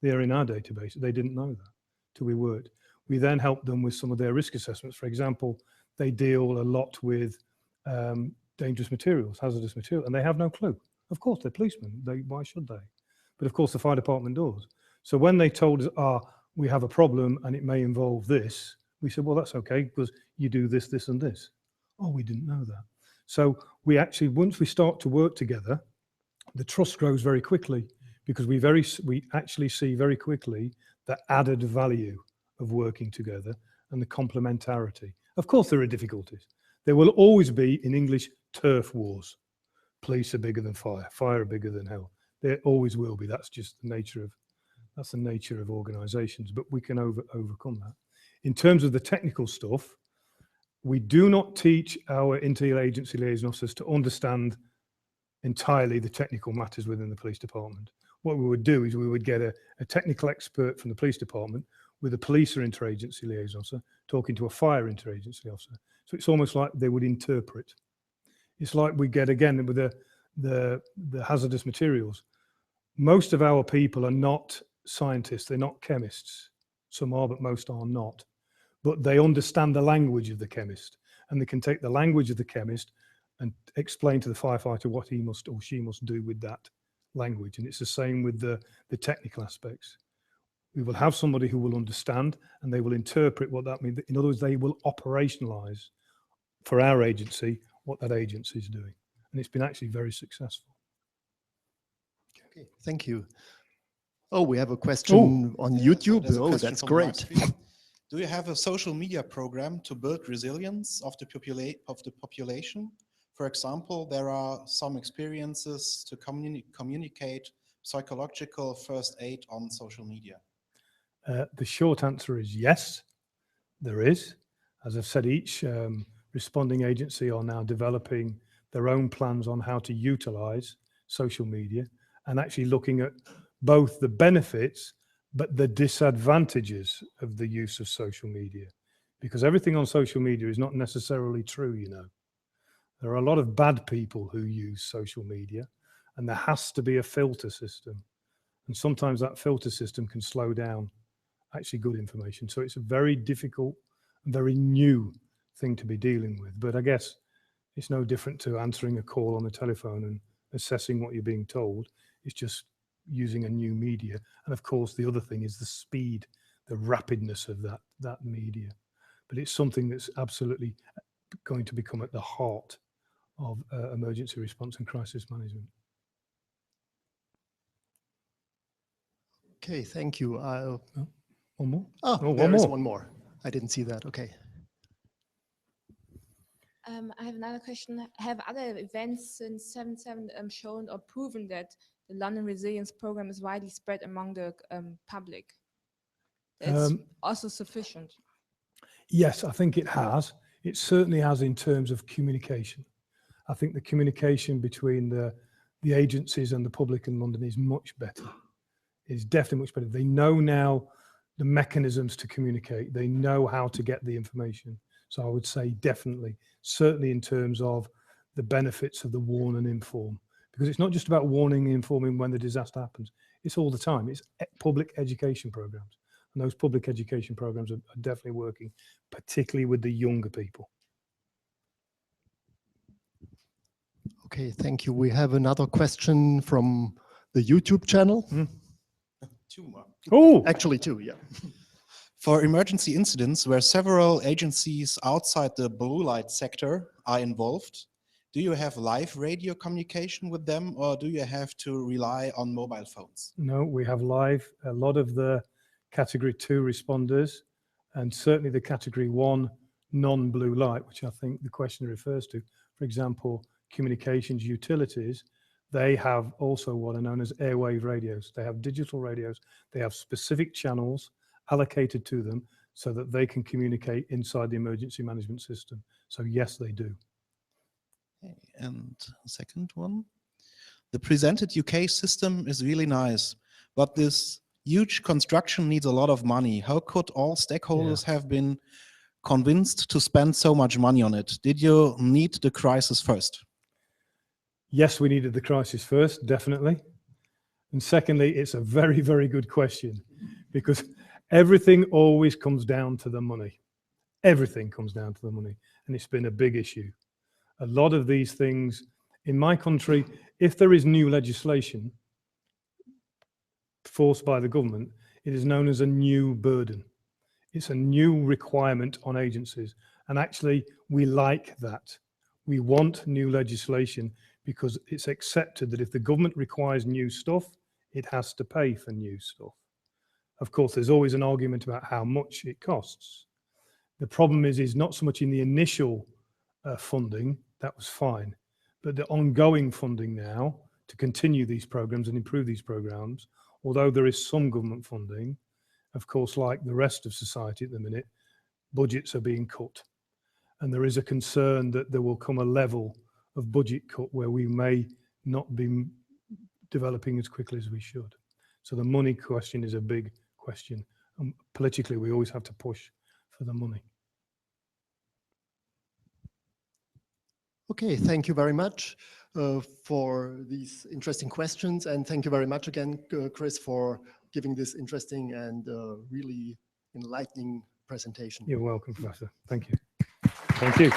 They're in our database. They didn't know that till we worked. We then helped them with some of their risk assessments. For example, they deal a lot with dangerous materials, hazardous material, and they have no clue. Of course, they're policemen. Why should they? But of course, the fire department does. So when they told us, we have a problem and it may involve this, we said, well, that's okay, because you do this, this, and this. Oh, we didn't know that. So we actually, once we start to work together, the trust grows very quickly because we actually see very quickly the added value of working together and the complementarity. Of course, there are difficulties. There will always be, in English, turf wars. Police are bigger than fire. Fire are bigger than hell. There always will be. That's just the nature of organizations, but we can overcome that. In terms of the technical stuff, we do not teach our interagency liaison officers to understand entirely the technical matters within the police department. What we would do is we would get a technical expert from the police department with a police or interagency liaison officer talking to a fire interagency officer. So it's almost like they would interpret. It's like we get, again, with the hazardous materials. Most of our people are not scientists, they're not chemists. Some are, but most are not. But they understand the language of the chemist, and they can take the language of the chemist and explain to the firefighter what he must or she must do with that language. And it's the same with the technical aspects. We will have somebody who will understand and they will interpret what that means. In other words, they will operationalize for our agency what that agency is doing. And it's been actually very successful. Okay, thank you. Oh, we have a question on YouTube. Oh, that's great. Do you have a social media program to build resilience of the population? For example, there are some experiences to communicate psychological first aid on social media. The short answer is yes, there is. As I've said, each responding agency are now developing their own plans on how to utilize social media and actually looking at both the benefits but the disadvantages of the use of social media. Because everything on social media is not necessarily true, you know. There are a lot of bad people who use social media, and there has to be a filter system. And sometimes that filter system can slow down actually good information. So it's a very difficult and very new thing to be dealing with. But I guess it's no different to answering a call on the telephone and assessing what you're being told. It's just using a new media. And of course, the other thing is the speed, the rapidness of that media. But it's something that's absolutely going to become at the heart of emergency response and crisis management. Okay, thank you. One more? There is one more. I didn't see that. Okay. I have another question. Have other events since 7/7 shown or proven that the London Resilience Program is widely spread among the public? That's also sufficient. Yes, I think it has. It certainly has in terms of communication. I think the communication between the agencies and the public in London is much better. It's definitely much better. They know now the mechanisms to communicate. They know how to get the information. So I would say definitely, certainly in terms of the benefits of the warn and inform. Because it's not just about warning and informing when the disaster happens. It's all the time. It's public education programs. And those public education programs are definitely working, particularly with the younger people. Okay, thank you. We have another question from the YouTube channel. Two more. Oh, Actually, two, yeah. For emergency incidents where several agencies outside the blue light sector are involved, do you have live radio communication with them, or do you have to rely on mobile phones? no, we have live. A lot of the category 2 responders, and certainly the category 1 non-blue light, which I think the question refers to, for example, communications utilities, they have also what are known as airwave radios. They have digital radios. They have specific channels allocated to them so that they can communicate inside the emergency management system. So yes, they do. Okay, and second one, the presented UK system is really nice, but this huge construction needs a lot of money. How could all stakeholders have been convinced to spend so much money on it? Did you need the crisis first? Yes, we needed the crisis first, definitely. And secondly, it's a very, very good question, because everything always comes down to the money. Everything comes down to the money, and it's been a big issue. A lot of these things in my country, if there is new legislation forced by the government, it is known as a new burden. It's a new requirement on agencies. And actually, we like that. We want new legislation because it's accepted that if the government requires new stuff, it has to pay for new stuff. Of course, there's always an argument about how much it costs. The problem is not so much in the initial funding, that was fine, but the ongoing funding now to continue these programs and improve these programs, although there is some government funding, of course, like the rest of society at the minute, budgets are being cut. And there is a concern that there will come a level of budget cut where we may not be developing as quickly as we should. So the money question is a big question. And politically, we always have to push for the money. Okay, thank you very much for these interesting questions. And thank you very much again, Chris, for giving this interesting and really enlightening presentation. You're welcome, Professor. Thank you. Thank you.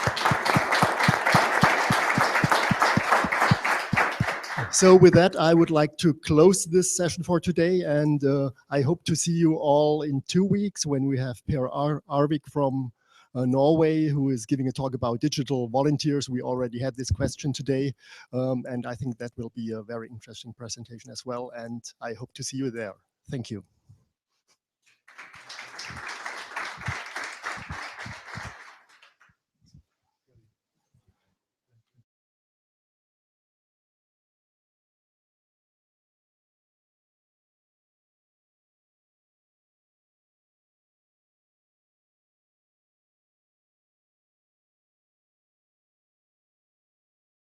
So with that, I would like to close this session for today, and I hope to see you all in 2 weeks when we have Per Arvik from Norway, who is giving a talk about digital volunteers. We already had this question today, and I think that will be a very interesting presentation as well, and I hope to see you there. Thank you.